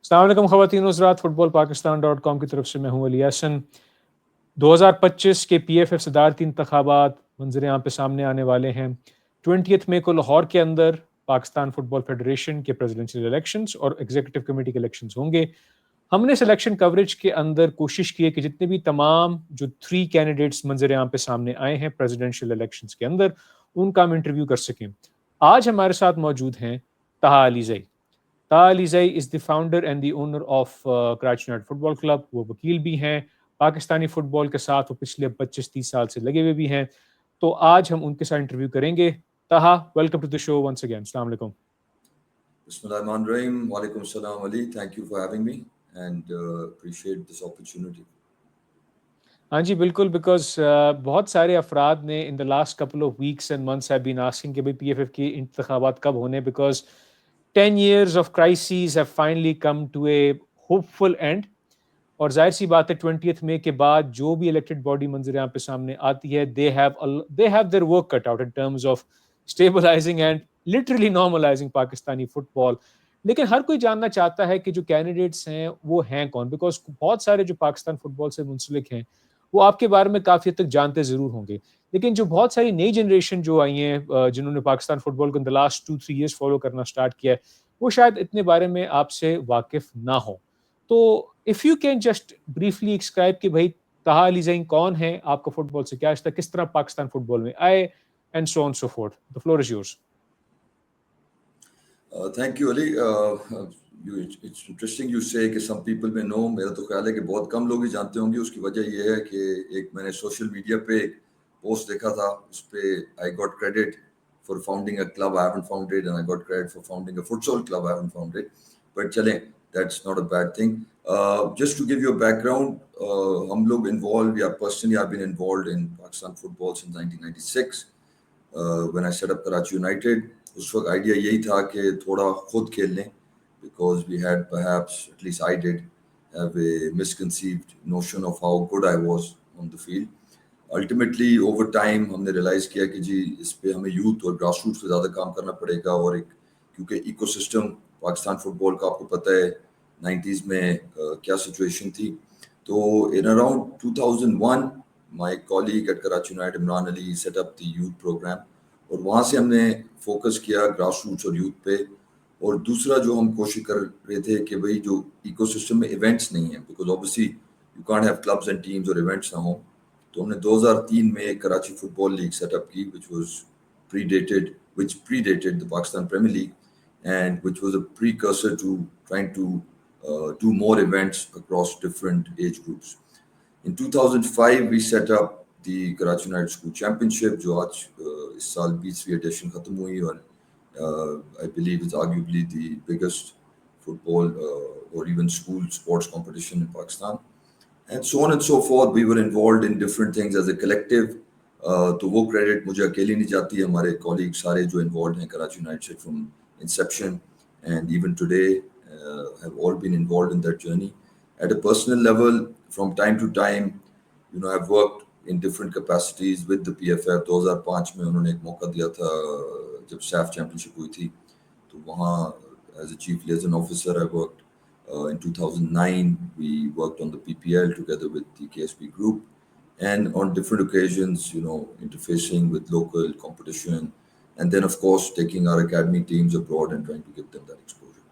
السلام علیکم خواتین و حضرات، فٹبال پاکستان .com کی طرف سے میں ہوں علی حسن۔ 2025 کے پی ایف ایف صدارتی انتخابات منظر عام پہ سامنے آنے والے ہیں۔ 20 مئی کو لاہور کے اندر پاکستان فٹبال فیڈریشن کے پریزیڈنشیل الیکشنز اور ایگزیکٹو کمیٹی کے الیکشنز ہوں گے۔ ہم نے سلیکشن کوریج کے اندر کوشش کی ہے کہ جتنے بھی تمام جو 3 کینڈیڈیٹس منظر عام پہ سامنے آئے ہیں پریزیڈنشیل الیکشنز کے اندر، ان کا ہم انٹرویو کر سکیں۔ آج ہمارے ساتھ موجود ہیں Taha Alizai. Taha Alizai is the founder and the owner of Karachi United football club. وہ وکیل بھی ہیں، پاکستانی فٹ بال کے ساتھ وہ پچھلے 25-30 سال سے لگے ہوئے بھی ہیں۔ تو آج ہم ان کے ساتھ انٹرویو کریں گے۔ Taha, welcome to the show once again. السلام علیکم۔ بسم اللہ الرحمن الرحیم۔ وعلیکم السلام Ali, thank you for having me and appreciate this opportunity. ہاں جی بالکل، بیکاز بہت سارے افراد نے in the last couple of weeks and months have been asking کہ پی ایف ایف کی انتخابات کب ہونے، because 10 years of crises have finally come to a hopeful end۔ اور ظاہر سی بات ہے 20 مئی کے بعد جو بھی الیکٹڈ باڈی منظر یہاں پہ سامنے آتی ہے they have their work cut out in terms of stabilizing and literally normalizing Pakistani football. لیکن ہر کوئی جاننا چاہتا ہے کہ جو کینڈیڈیٹس ہیں وہ ہیں کون، بیکاز بہت سارے جو پاکستان فٹ بال سے منسلک ہیں وہ آپ کے بارے میں کافی حد تک جانتے ضرور ہوں گے، لیکن جو بہت ساری نئی جنریشن جو آئی ہیں جنہوں نے پاکستان فٹ بال کو ان دا لاسٹ 2-3 years فالو کرنا اسٹارٹ کیا ہے، وہ شاید اتنے بارے میں آپ سے واقف نہ ہوں۔ تو if you can just briefly describe کہ بھائی طہا علیزئی کون ہے، آپ کا فٹ بال سے کیا رشتہ، کس طرح پاکستان فٹ بال میں آئے، and so on so forth. The floor is yours. Thank you Ali. It's interesting you say کہ سم پیپل میں نو، میرا تو خیال ہے کہ بہت کم لوگ ہی جانتے ہوں گے۔ اس کی وجہ یہ ہے کہ ایک میں نے سوشل میڈیا پہ ایک پوسٹ دیکھا تھا، اس پہ I got credit for founding a club I haven't founded and I got credit for founding a futsal club I haven't founded, but چلیں that's not a bad thing. Just to give you a background, ہم لوگ involved یا personally I been involved in Pakistan football since 1996 when I set up Karachi United۔ اس وقت idea یہی تھا کہ تھوڑا خود کھیل لیں، because we had perhaps, at least I did, have a misconceived notion of how good I was on the field۔ Ultimately over time ہم نے ریئلائز کیا کہ جی اس پہ ہمیں یوتھ اور گراس روٹس پہ زیادہ کام کرنا پڑے گا، اور ایک کیونکہ ایکو سسٹم پاکستان فٹ بال کا آپ کو پتہ ہے 90s میں کیا سچویشن تھی۔ تو in around 2001 my colleague at Karachi United Imran Ali set up the youth program، اور وہاں سے ہم نے فوکس کیا گراس روٹس اور یوتھ پہ۔ اور دوسرا جو ہم کوشش کر رہے تھے کہ بھئی جو ایکو سسٹم میں ایونٹس نہیں ہیں، because obviously you can't have clubs and teams اور ایونٹس نہ ہوں، تو ہم نے 2003 میں Karachi football league set up کی which predated the Pakistan Premier League and which was a precursor to trying to do more events across different age groups۔ In 2005 we set up the Karachi United School Championship، جو آج اس سال 20ویں edition ختم ہوئی، اور I believe it's arguably the biggest football or even school sports competition in Pakistan، and so on and so forth۔ We were involved in different things as a collective۔ تو وہ credit مجھے اکیلی نہیں جاتی ہے، ہمارے کولیگ سارے جو انوالوڈ ہیں کراچی یونائٹڈ سے from inception and even today have all been involved in that journey at a personal level from time to time۔ I've worked in different capacities with the PFF۔ 2005 میں انہوں نے ایک موقع دیا تھا جب سیف چیمپئن شپ ہوئی تھی، تو وہاں as a chief liaison officer I worked۔ In 2009 we worked on the PPL together with the KSP group، and on different occasions interfacing with local competition، and then of course taking our academy teams abroad and trying to give them that exposure۔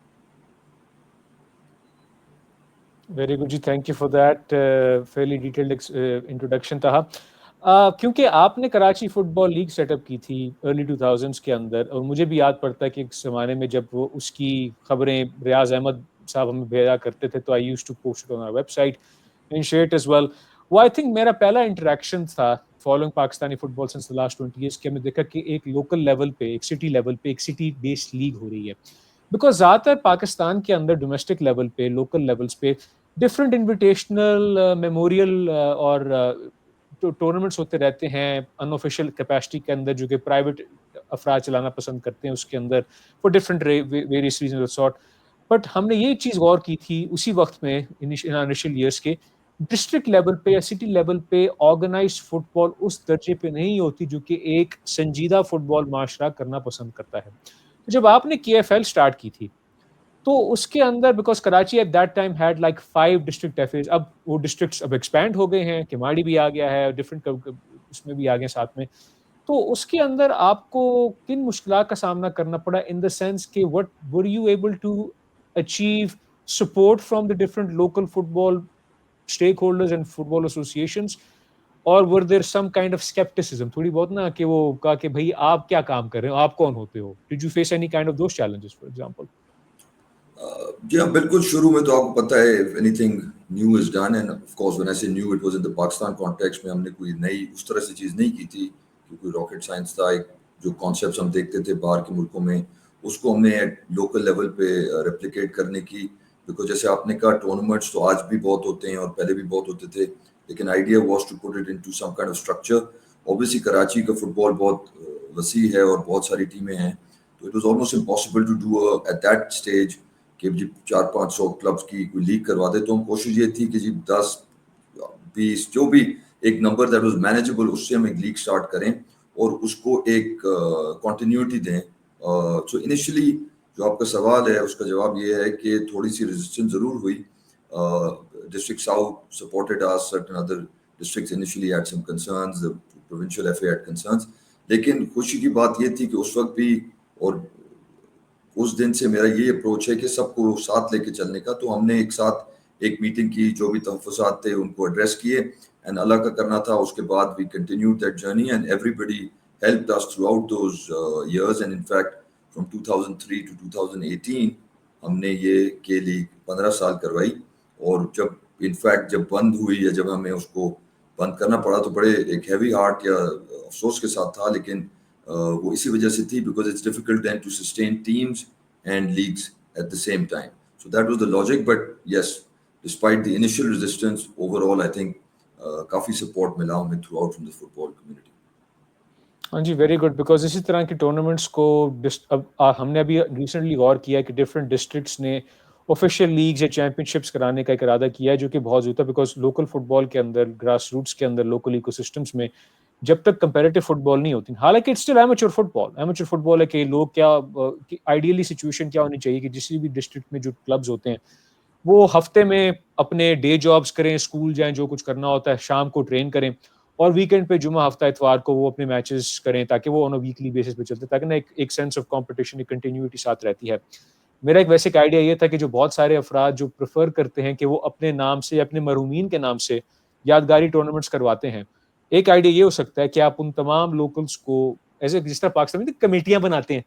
Very good جی، thank you for that fairly detailed introduction Taha. کیونکہ آپ نے Karachi football league set up کی تھی early 2000s کے اندر، اور مجھے بھی یاد پڑتا ہے کہ ایک زمانے میں جب وہ اس کی خبریں ریاض احمد صاحب ہمیں بھیجا کرتے تھے تو I used to post it on our website and share it as well. وہ آئی تھنک میرا پہلا انٹریکشن تھا following Pakistani football since the last 20 years کہ ہم نے دیکھا کہ ایک لوکل لیول پہ، ایک سٹی لیول پہ، ایک سٹی بیسڈ لیگ ہو رہی ہے، بیکاز زیادہ تر پاکستان کے اندر ڈومیسٹک لیول پہ، لوکل لیولس پہ ڈفرینٹ انویٹیشنل میموریل اور ٹورنامنٹس ہوتے رہتے ہیں ان آفیشیل کیپیسٹی کے اندر، جو کہ پرائیویٹ افراد چلانا پسند کرتے ہیں اس کے اندر for different various reasons sort. But ہم نے یہ چیز غور کی تھی اسی وقت میں انیشیل ایئرس کے، ڈسٹرکٹ لیول پہ یا سٹی لیول پہ آرگنائزڈ فٹ بال اس درجے پہ نہیں ہوتی جو کہ ایک سنجیدہ فٹ بال معاشرہ کرنا پسند کرتا ہے۔ تو جب آپ نے KFL اسٹارٹ کی تھی تو اس کے اندر because Karachi at that time had like 5 district F A's. اب وہ ڈسٹرکٹس اب ایکسپینڈ ہو گئے ہیں, کماڑی بھی آ گیا ہے, ڈفرینٹ اس میں بھی آ گئے ساتھ میں. تو اس کے اندر آپ کو کن مشکلات کا سامنا کرنا پڑا ان دا سینس کہ what were you able to achieve support from the different local football stakeholders and football associations, or were there some kind of scepticism تھوڑی بہت نا, کہ وہ کہا کہ بھائی آپ کیا کام کر رہے ہو, آپ کون ہوتے ہو, did you face any kind of those challenges for example? جی ہاں بالکل, شروع میں تو آپ کو پتہ ہے anything new is done, and of course when I say new it was in the Pakistan context میں. ہم نے کوئی نئی اس طرح سے چیز نہیں کی تھی کہ کوئی راکٹ سائنس تھا. ایک جو کانسیپٹس ہم دیکھتے تھے باہر کے ملکوں میں, اس کو ہم نے لوکل لیول پہ ریپلیکیٹ کرنے کی. بیکاز جیسے آپ نے کہا ٹورنامنٹس تو آج بھی بہت ہوتے ہیں اور پہلے بھی بہت ہوتے تھے, لیکن idea was to put it into some kind of structure. Obviously Karachi کا فٹ بال بہت وسیع ہے اور بہت ساری ٹیمیں ہیں, تو it was almost impossible to do at that stage کہ جی 400-500 کلبس کی کوئی لیگ کروا دے. تو ہم کوشش یہ تھی کہ جی 10-20 جو بھی ایک نمبر دیٹ واز مینیجیبل, اس سے ہم ایک لیگ اسٹارٹ کریں اور اس کو ایک کنٹینیوٹی دیں. سو انیشلی جو آپ کا سوال ہے اس کا جواب یہ ہے کہ تھوڑی سی ریزسٹنس ضرور ہوئی. District south supported us, certain other districts initially had some concerns, the provincial FA had concerns. لیکن خوشی کی بات یہ تھی کہ اس وقت بھی اور اس دن سے میرا یہ اپروچ ہے کہ سب کو ساتھ لے کے چلنے کا. تو ہم نے ایک ساتھ ایک میٹنگ کی, جو بھی تحفظات تھے ان کو ایڈریس کیے, اینڈ اللہ کا کرنا تھا. اس کے بعد we continued that journey and everybody helped us throughout those years. And in fact from 2003 to 2018 ہم نے یہ کے لیگ 15 سال کروائی. اور جب انفیکٹ جب بند ہوئی یا جب ہمیں اس کو بند کرنا پڑا تو بڑے ایک ہیوی ہارٹ یا افسوس کے ساتھ تھا, لیکن وہ اسی وجہ سے تھی because it's difficult then to sustain teams and leagues at the same time. So that was the logic. But yes, despite the initial resistance, overall I think کافی سپورٹ ملا ہمیں throughout from the football community. ہاں جی, very good. Because اسی طرح کی tournaments کو ہم نے ابھی ریسنٹلی غور کیا کہ ڈفرینٹ ڈسٹرکٹس نے آفیشیل لیگز یا چیمپئن شپس کرانے کا ایک ارادہ کیا ہے, جو کہ بہت ضرورت ہے. بیکاز لوکل فٹ بال کے اندر, گراس روٹس کے اندر, لوکل ایکو سسٹمس میں جب تک کمپیریٹیو فٹ بال نہیں ہوتی, حالانکہ it's still amateur football. Amateur football ہے کہ لوگ کیا آئیڈیلی سچویشن کیا ہونی چاہیے کہ کسی بھی ڈسٹرکٹ میں جو کلبز ہوتے ہیں وہ ہفتے میں اپنے ڈے جابس کریں, اسکول جائیں, جو کچھ کرنا ہوتا ہے شام کو ٹرین کریں, اور ویکینڈ پہ جمعہ ہفتہ اتوار کو وہ اپنے میچز کریں, تاکہ وہ آن ویکلی بیسس پہ چلتے, تاکہ نا ایک سینس آف کمپٹیشن, ایک کنٹینیوٹی ساتھ رہتی ہے. میرا ایک ویسے آئیڈیا یہ تھا کہ جو بہت سارے افراد جو پریفر کرتے ہیں کہ وہ اپنے نام سے, اپنے مرحومین کے نام سے یادگاری ٹورنامنٹس کرواتے ہیں, ایک آئیڈیا یہ ہو سکتا ہے کہ آپ ان تمام لوکلس کو ایز اے, جس طرح پاکستان میں کمیٹیاں بناتے ہیں,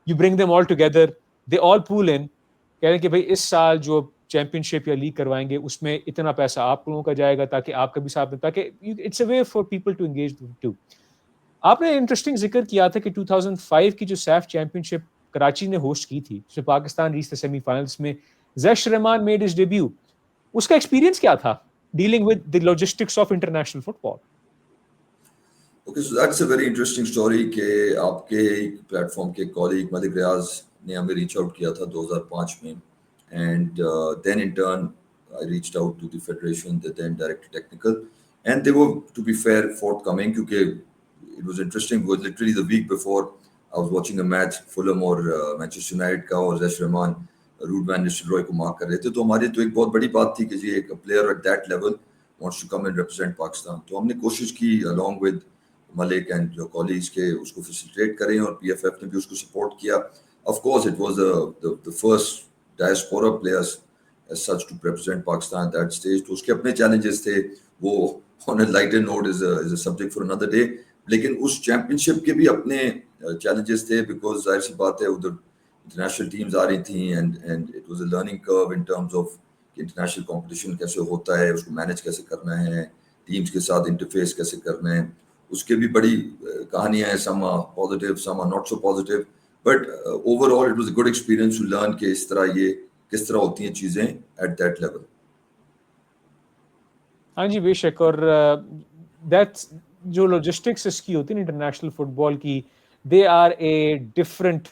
you bring them all together, they all pull in, کہہ رہے ہیں کہ بھائی اس سال جو چیمپئن شپ یا لیگ کروائیں گے اس میں اتنا پیسہ آپ لوگوں کا جائے گا, تاکہ آپ کا بھی ساتھ میں, تاکہ it's a way for people to engage too. آپ نے انٹرسٹنگ ذکر کیا تھا کہ 2005 کی جو سیف چیمپئن شپ کراچی نے ہوسٹ کی تھی, جس میں پاکستان ریچ سیمی فائنلز میں Zesh Rehman made his debut. اس کا ایکسپیرینس کیا تھا dealing with the logistics of international football? Okay, so that's a very interesting story کہ آپ کے ایک پلیٹ فارم کے کالیگ ملک ریاض نے ہمیں ریچ آؤٹ کیا تھا 2005 میں, and then in turn I reached out to the federation, the then director technical, and they were, to be fair, forthcoming, kyunki it was interesting because literally the week before I was watching a match Fulham اور Manchester United کا, اور زیش رحمان road when نسٹلروئے کو mark کر رہے تھے. تو ہماری تو ایک بہت بڑی بات تھی کہ جی ایک player at that level wants to come and represent Pakistan. تو ہم نے کوشش کی along with ملک اینڈ جو کالیگس کے اس کو فیسیلیٹیٹ کریں, اور پی ایف ایف نے بھی اس کو سپورٹ کیا. Of course it was the first diaspora players as such to represent Pakistan at that stage. تو اس کے اپنے چیلنجز تھے, وہ on a lighter note is a subject for another day. لیکن اس چیمپئن شپ کے بھی اپنے چیلنجز تھے, بیکاز ظاہر سی بات ہے ادھر انٹرنیشنل ٹیمز آ رہی تھیں, and it was a learning curve in terms of کہ انٹرنیشنل کمپٹیشن کیسے ہوتا ہے, اس کو مینیج کیسے کرنا ہے, ٹیمز کے ساتھ انٹرفیس کیسے کرنا ہے. اس کے بھی بڑی کہانیاں ہیں, some are positive, some are not so positive, but overall it was a good experience to learn کہ اس طرح یہ کس طرح ہوتی ہیں چیزیں at that level. ہاں جی, بے شک. اور دیٹس جو لاجسٹکس اس کی ہوتی ہے انٹرنیشنل فٹ بال کی, they are a different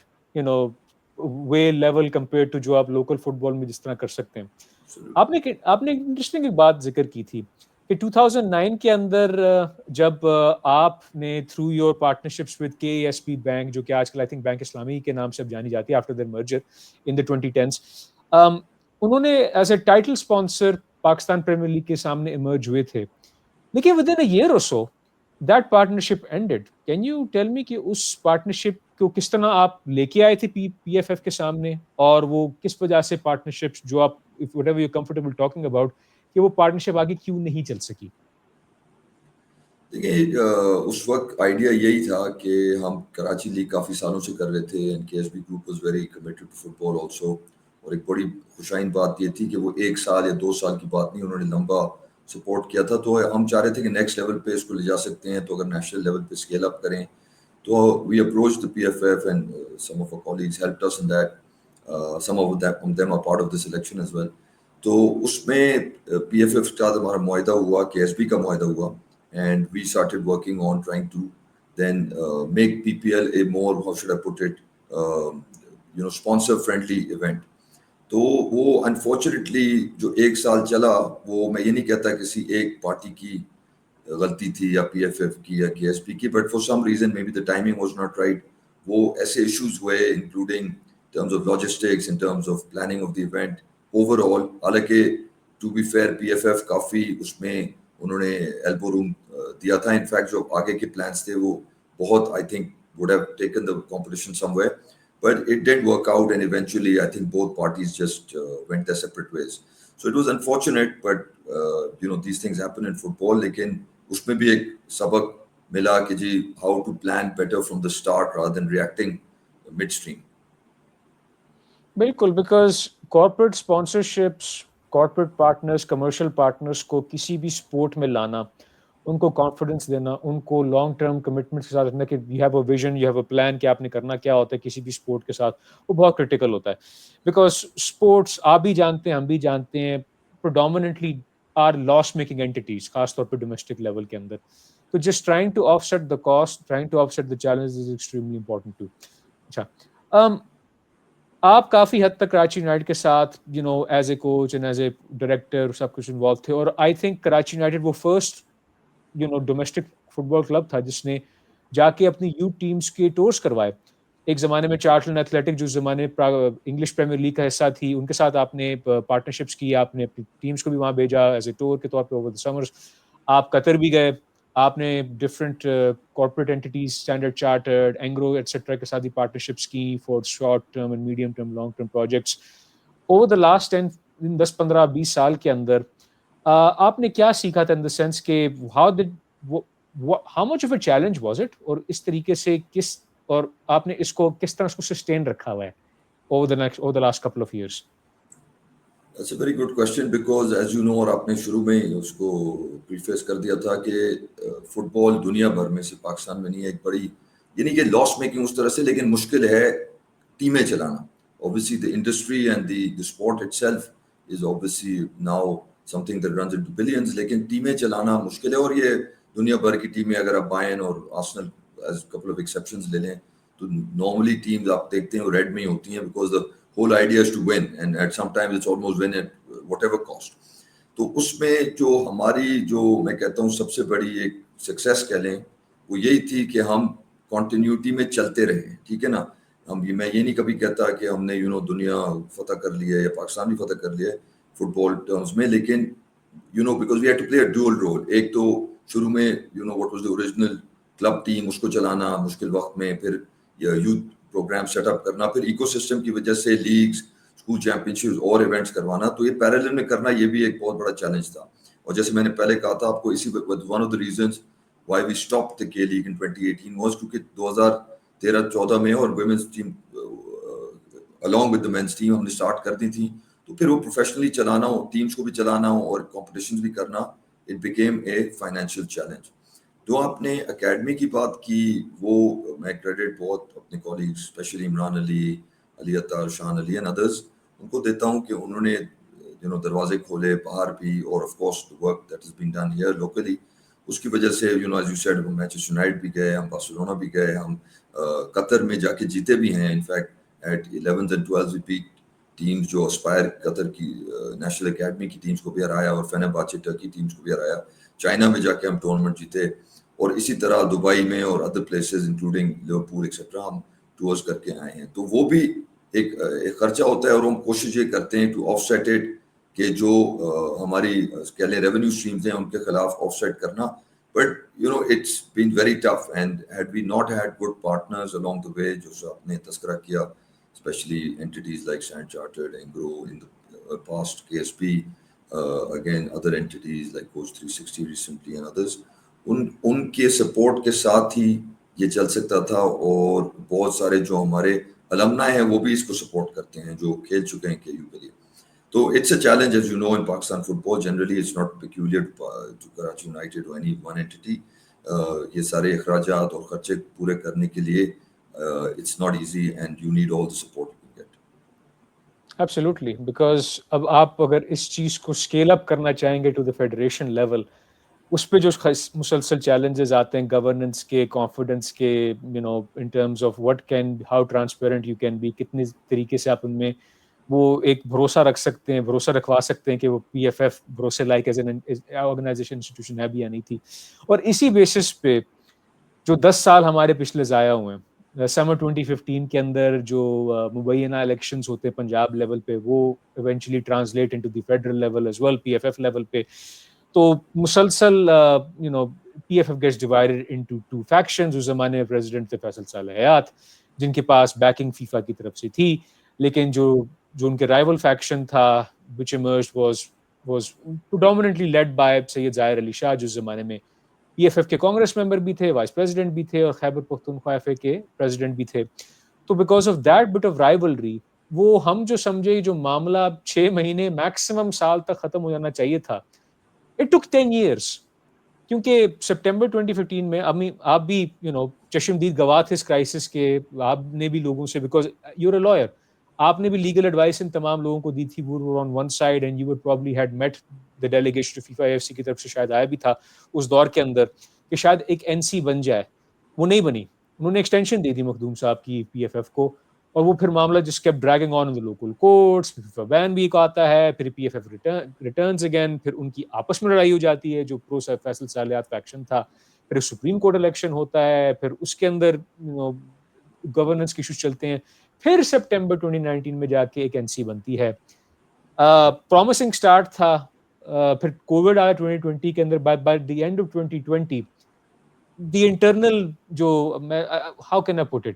way level compare to جو آپ لوکل فٹ بال میں جس طرح کر سکتے ہیں. آپ نے انٹرسٹنگ ایک بات ذکر کی تھی کہ 2009 کے اندر جب آپ نے through your partnerships with KSB bank, جو کہ آج کل آئی تھنک بینک اسلامی کے نام سے اب جانی جاتی ہے after their merger in the 2010s, انہوں نے as a title sponsor Pakistan premier league کے سامنے ایمرج ہوئے تھے، لیکن ود ان اے ایئر اور so that partnership ended. Can you tell me کہ اس پارٹنرشپ کو کس طرح آپ لے کے آئے تھے پی ایف ایف کے سامنے، اور وہ کس وجہ سے پارٹنرشپ جو آپ what ever you comfortable talking about, کہ وہ پارٹنرشپ آگے کیوں نہیں چل سکی؟ دیکھیے اس وقت آئیڈیا یہی تھا کہ ہم کراچی لیگ کافی سالوں سے کر رہے تھے، and K S B group was very committed to football also. اور ایک بڑی خوشائن بات یہ تھی کہ وہ 1 سال یا 2 سال کی بات نہیں، انہوں نے لمبا سپورٹ کیا تھا. تو ہم چاہ رہے تھے کہ نیکسٹ لیول پہ اس کو لے جا سکتے ہیں، تو اگر نیشنل لیول پہ اسکیل اپ کریں. تو we approach the PFF and some of our colleagues helped us in that. Some of them are part of the selection as well. تو اس میں پی ایف ایف کے ساتھ ہمارا معاہدہ ہوا، کے ایس بی کا معاہدہ ہوا، and we started working on trying to then make PPL a more, how should I put it, sponsor friendly event. تو وہ انفارچونیٹلی جو 1 سال چلا، وہ میں یہ نہیں کہتا کسی ایک پارٹی کی غلطی تھی یا پی ایف ایف کی یا کے ایس پی کی، but for some reason may be the timing was not right. وہ ایسے ایشوز ہوئے including terms of logistics, in terms of planning of the event overall. حالانکہ to be fair P F F کافی اس میں انہوں نے elbow روم دیا تھا. انفیکٹ جو آگے کے پلانس تھے وہ بہت I think would have taken the competition somewhere, but it didn't work out, and eventually I think both parties just went their separate ways. So it was unfortunate, but these things happen in football. لیکن اس میں بھی ایک سبق ملا کہ جی how to plan better from the start rather than reacting midstream. بالکل، because corporate sponsorships, corporate partners, commercial partners کو کسی بھی اسپورٹ میں لانا، ان کو کانفیڈنس دینا، ان کو لانگ ٹرم کمٹمنٹ کے ساتھ رکھنا کہ you have a vision, you have a plan کہ آپ نے کرنا کیا ہوتا ہے کسی بھی اسپورٹ کے ساتھ، وہ بہت کرٹیکل ہوتا ہے. بیکاز اسپورٹس آپ بھی جانتے ہیں، ہم بھی جانتے ہیں، پروڈومیننٹلی آر لاس میکنگ اینٹیز، خاص طور پہ ڈومیسٹک لیول کے اندر. تو just trying to offset the cost, trying to offset the challenge is extremely important to. اچھا، آپ کافی حد تک کراچی یونائٹڈ کے ساتھ as a coach and as a director سب کچھ انوالو تھے، اور آئی تھنک کراچی یونائٹڈ وہ first domestic football club تھا جس نے جا کے اپنی یوتھ ٹیمز کے ٹورس کروائے. ایک زمانے میں چارلٹن ایتھلیٹک جو زمانے انگلش پریمیئر لیگ کا حصہ تھی، ان کے ساتھ آپ نے پارٹنرشپس کی، آپ نے اپنی ٹیمز کو بھی وہاں بھیجا ایز اے ٹور کے طور پہ اوور دی سمرز. آپ قطر بھی گئے، آپ نے different corporate اینٹیز، standard chartered, Engro etcetera کے ساتھ بھی پارٹنرشپس کی for short term and medium term, long term projects. Over the last 10 15 20 سال کے اندر آپ نے کیا سیکھا تھا، ان دا سینس کہ how much of a challenge was it, اور اس طریقے سے اور آپ نے اس کو کس طرح اس کو سسٹین رکھا ہوا ہے over the last couple of years? That's a very good question because as you know، اور آپ نے شروع میں ہی اس کو پریفیس کر دیا تھا کہ فٹ بال دنیا بھر میں سے پاکستان میں نہیں ہے ایک بڑی، یعنی کہ لاس میکنگ اس طرح سے، لیکن مشکل ہے ٹیمیں چلانا. Obviously the industry and the sport itself is obviously now something that runs into billions، لیکن ٹیمیں چلانا مشکل ہے. اور یہ دنیا بھر کی ٹیمیں اگر آپ بائرن اور Arsenal as a couple of exceptions لے لیں تو نارملی ٹیمز آپ دیکھتے ہیں وہ ریڈ میں ہی ہوتی ہیں because the whole idea is to win and at sometimes it's almost win at whatever cost. تو اس میں جو ہماری جو میں کہتا ہوں سب سے بڑی ایک سکسیس کہہ لیں وہ یہی تھی کہ ہم کنٹینیوٹی میں چلتے رہے. ٹھیک ہے نا، میں یہ نہیں کبھی کہتا کہ ہم نے دنیا فتح کر لی ہے یا پاکستان بھی فتح کر لیا ہے فٹ بال ٹرمز میں، لیکن because we had to play a dual role. ایک تو شروع میں what was the original club team, اس کو چلانا مشکل وقت میں، پھر یوتھ پروگرام سیٹ اپ کرنا، پھر ایکو سسٹم کی وجہ سے لیگز، اسکول چیمپئن شپس اور ایونٹس کروانا. تو یہ پیرالل میں کرنا یہ بھی ایک بہت بڑا چیلنج تھا. اور جیسے میں نے پہلے کہا تھا آپ کو، اسی one of the reasons why we stop the کے لیگ ان 2018 واز کیونکہ 2013-14 میں اور women's team along with the men's team ہم نے اسٹارٹ کر دی تھی. تو پھر وہ پروفیشنلی چلانا ہو، ٹیمس کو بھی چلانا ہو اور کمپٹیشنز بھی کرنا، it became a financial challenge. جو آپ نے اکیڈمی کی بات کی، وہ میں کریڈٹ بہت اپنے کولیگز اسپیشلی عمران علی اطہر، شان علی اینڈ ادرس ان کو دیتا ہوں کہ انہوں نے دروازے کھولے باہر بھی، اور of course the work that has been done here locally. اس کی وجہ سے as you said ہم مینچسٹر یونائٹڈ بھی گئے، ہم بارسلونا بھی گئے، ہم قطر میں جا کے جیتے بھی ہیں. In fact at 11th and 12th we beat teams جو اسپائر قطر کی نیشنل اکیڈمی کی ٹیمز کو بھی ہرایا، اور فینرباچے ٹرکی ٹیمز کو بھی ہرایا. چائنا میں جا کے ہم ٹورنامنٹ جیتے، اور اسی طرح دبئی میں اور other places including Liverpool etcetera ہم ٹورز کر کے آئے ہیں. تو وہ بھی ایک خرچہ ہوتا ہے اور ہم کوشش یہ کرتے ہیں ٹو آف سیٹ اٹ کہ جو ہماری کہہ لیں ریونیو اسٹریمز ہیں ان کے خلاف آف سیٹ کرنا. But you know it's been very tough and had we not had good partners along the way, جو آپ نے تذکرہ کیا, especially entities like Standard Chartered, Engro in the past, KSP, again other entities like Coach 360 recently and others, ان کے support کے ساتھ ہی یہ چل سکتا تھا. اور بہت سارے جو ہمارے المنا ہیں وہ بھی اس کو سپورٹ کرتے ہیں جو کھیل چکے ہیں KU کے لیے. تو it's a challenge, as you know, in Pakistan football. Generally, it's not peculiar to Karachi United or any one entity. یہ سارے اخراجات اور خرچے پورے کرنے کے لیے it's not easy and you need all the support you can get. Absolutely, because اب آپ اگر اس چیز کو اسکیل اپ کرنا چاہیں گے ٹو دا فیڈریشن لیول, اس پہ جو مسلسل چیلنجز آتے ہیں گورننس کے, کانفیڈنس کے, you know in terms of what can, how transparent you can be, کتنے طریقے سے آپ ان میں وہ ایک بھروسہ رکھ سکتے ہیں, بھروسہ رکھوا سکتے ہیں کہ وہ PFF بھروسے like as an organisation institution ہے بھی یا نہیں تھی. اور اسی بیسس پہ جو 10 سال ہمارے پچھلے ضائع ہوئے ہیں, سمر 2015 کے اندر جو مبینہ الیکشنز ہوتے ہیں پنجاب لیول پہ, وہ eventually translate into the federal level as well, PFF level پہ. تو مسلسل you know PFF gets divided into two factions. اس زمانے میں پریزیڈنٹ تھے فیصل صالح حیات, جن کے پاس بیکنگ فیفا کی طرف سے تھی, لیکن جو ان کے رائیول فیکشن تھا which emerged was predominantly led by سید ظاہر علی شاہ, جو اس زمانے میں PFF کے کانگریس ممبر بھی تھے, وائس پریزیڈنٹ بھی تھے, اور خیبر پختونخوا FA کے پریزیڈنٹ بھی تھے. تو because of that but of rivalry, وہ ہم جو سمجھے جو معاملہ 6 مہینے میکسیمم سال تک ختم ہو جانا چاہیے تھا, it took 10 years. کیونکہ سپٹمبر 2015 میں آپ بھی یو نو چشمدید گواہ تھے اس کرائسس کے, آپ نے بھی لوگوں سے, because you are a lawyer, آپ نے بھی لیگل ایڈوائس ان تمام لوگوں کو دی تھی. وہ were on one side and you would probably had met the delegation to FIFA AFC کی طرف سے شاید آیا بھی تھا اس دور کے اندر کہ شاید ایک NC بن جائے. وہ نہیں بنی, انہوں نے ایکسٹینشن دی تھی مخدوم صاحب کی PFF کو, اور وہ پھر معاملہ جس kept dragging on in the local courts, پھر FIFA ban بھی ایک آتا ہے, پھر PFF returns again, پھر ان کی آپس میں لڑائی ہو جاتی ہے جو پرو فیصل صالحات فیکشن تھا, پھر سپریم کورٹ الیکشن ہوتا ہے, پھر اس کے اندر گورننس کے ایشوز چلتے ہیں, پھر سپٹمبر 2019 میں جا کے ایک NC بنتی ہے. پرومسنگ سٹارٹ تھا, پھر کووڈ آیا 2020 کے اندر. By the end of 2020 the internal جو how can I put it,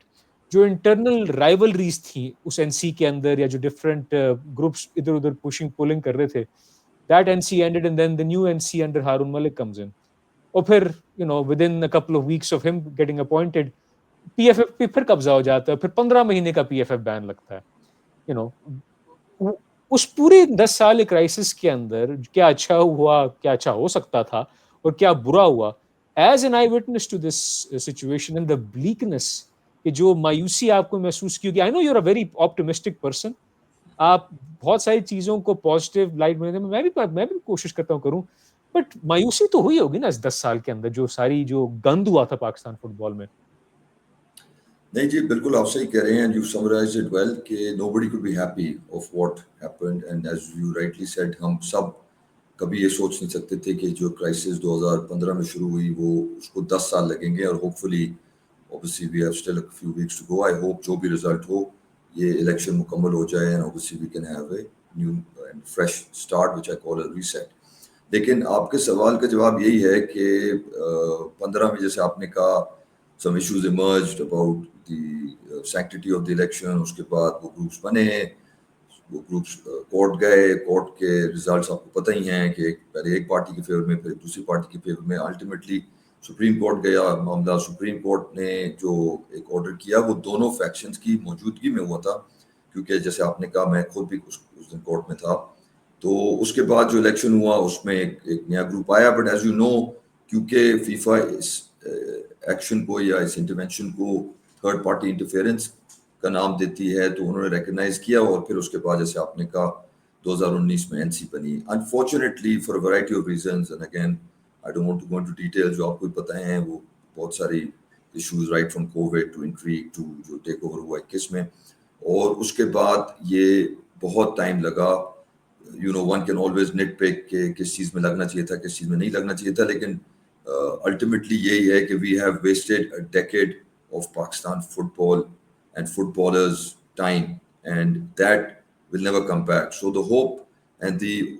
جو انٹرنل رائیولریز تھیں اس NC کے اندر, یا جو ڈفرینٹ گروپس ادھر ادھر پشنگ پولنگ کر رہے تھے, that NC ended and then the new NC under Harun Malik comes in. اور پھر you know within a couple of weeks of him getting appointed, PFF پہ پھر قبضہ ہو جاتا ہے, پھر 15 مہینے کا PFF بین لگتا ہے. you know اس پورے 10 سال کرائسس کے اندر کیا اچھا ہوا, کیا اچھا ہو سکتا تھا, اور کیا برا ہوا. As an eyewitness to this situation and the bleakness, کہ جو مایوسی آپ کو محسوس کی ہوگی. I know you are a very optimistic person, آپ بہت ساری چیزوں کو پازیٹیو لائٹ میں بھی کوشش کرتا ہوں کروں, بٹ مایوسی تو ہوئی ہوگی نا اس 10 سال کے اندر جو ساری جو گند ہوا تھا پاکستان فٹ بال میں. نہیں جی, بالکل آپ صحیح کہہ رہے ہیں, یو سمرائزڈ اٹ ویل کہ nobody could be happy of what happened, and as you rightly said, ہم سب کبھی یہ سوچ نہیں سکتے تھے کہ جو کرائسس 2015 میں شروع ہوئی وہ اس کو 10 سال لگیں گے. اور hopefully obviously we have still a few weeks to go. I hope جو بھی رزلٹ ہو یہ الیکشن مکمل ہو جائے, and obviously we can have a new and fresh start which I call a reset. لیکن آپ کے سوال کا جواب یہی ہے کہ 15 میں جیسے آپ نے کہا some issues emerged about the sanctity of the election. اس کے بعد وہ گروپس بنے, وہ گروپس کورٹ گئے, کورٹ کے ریزلٹس آپ کو پتہ ہی ہیں کہ پہلے ایک پارٹی کے فیور میں, پھر دوسری پارٹی کے فیور میں. الٹیمیٹلی سپریم کورٹ گیا معاملہ. سپریم کورٹ نے جو ایک آرڈر کیا وہ دونوں فیکشنز کی موجودگی میں ہوا تھا, کیونکہ جیسے آپ نے کہا میں خود بھی اس دن کورٹ میں تھا. تو اس کے بعد جو الیکشن ہوا اس میں ایک نیا گروپ آیا. بٹ ایز یو نو, کیونکہ فیفا اس ایکشن کو یا اس انٹرونشن کو تھرڈ پارٹی انٹرفیئرنس کا نام دیتی ہے, تو انہوں نے ریکگنائز کیا, اور پھر اس کے بعد جیسے آپ نے کہا 2019 میں NC بنی. Unfortunately for a variety of reasons, and again I don't want to go into detail, جو آپ کو پتہ ہیں وہ بہت ساری issues right from Covid to intrigue to جو ٹیک اوور ہوا 21 میں, اور اس کے بعد یہ بہت ٹائم لگا. You know one can always nitpick کہ کس چیز میں لگنا چاہیے تھا, کس چیز میں نہیں لگنا چاہیے تھا, لیکن ultimately یہی ہے کہ we have wasted a decade of Pakistan football and footballers' time and that will never come back. So the hope and the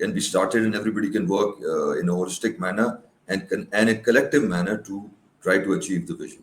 can be started and everybody can work in a holistic manner and a collective manner to try to achieve the vision.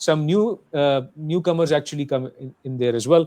some newcomers actually come in there as well।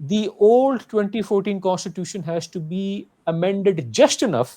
the old 2014 constitution has to be amended just enough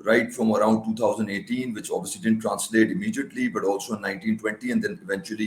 right from around 2018, which obviously didn't translate immediately, but also in 1920 and then eventually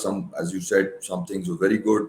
some as you said, some things were very good,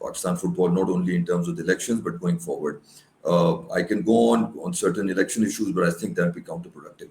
Pakistan football not only in terms of the elections but going forward. I can go on certain election issues, but I think that will be counterproductive.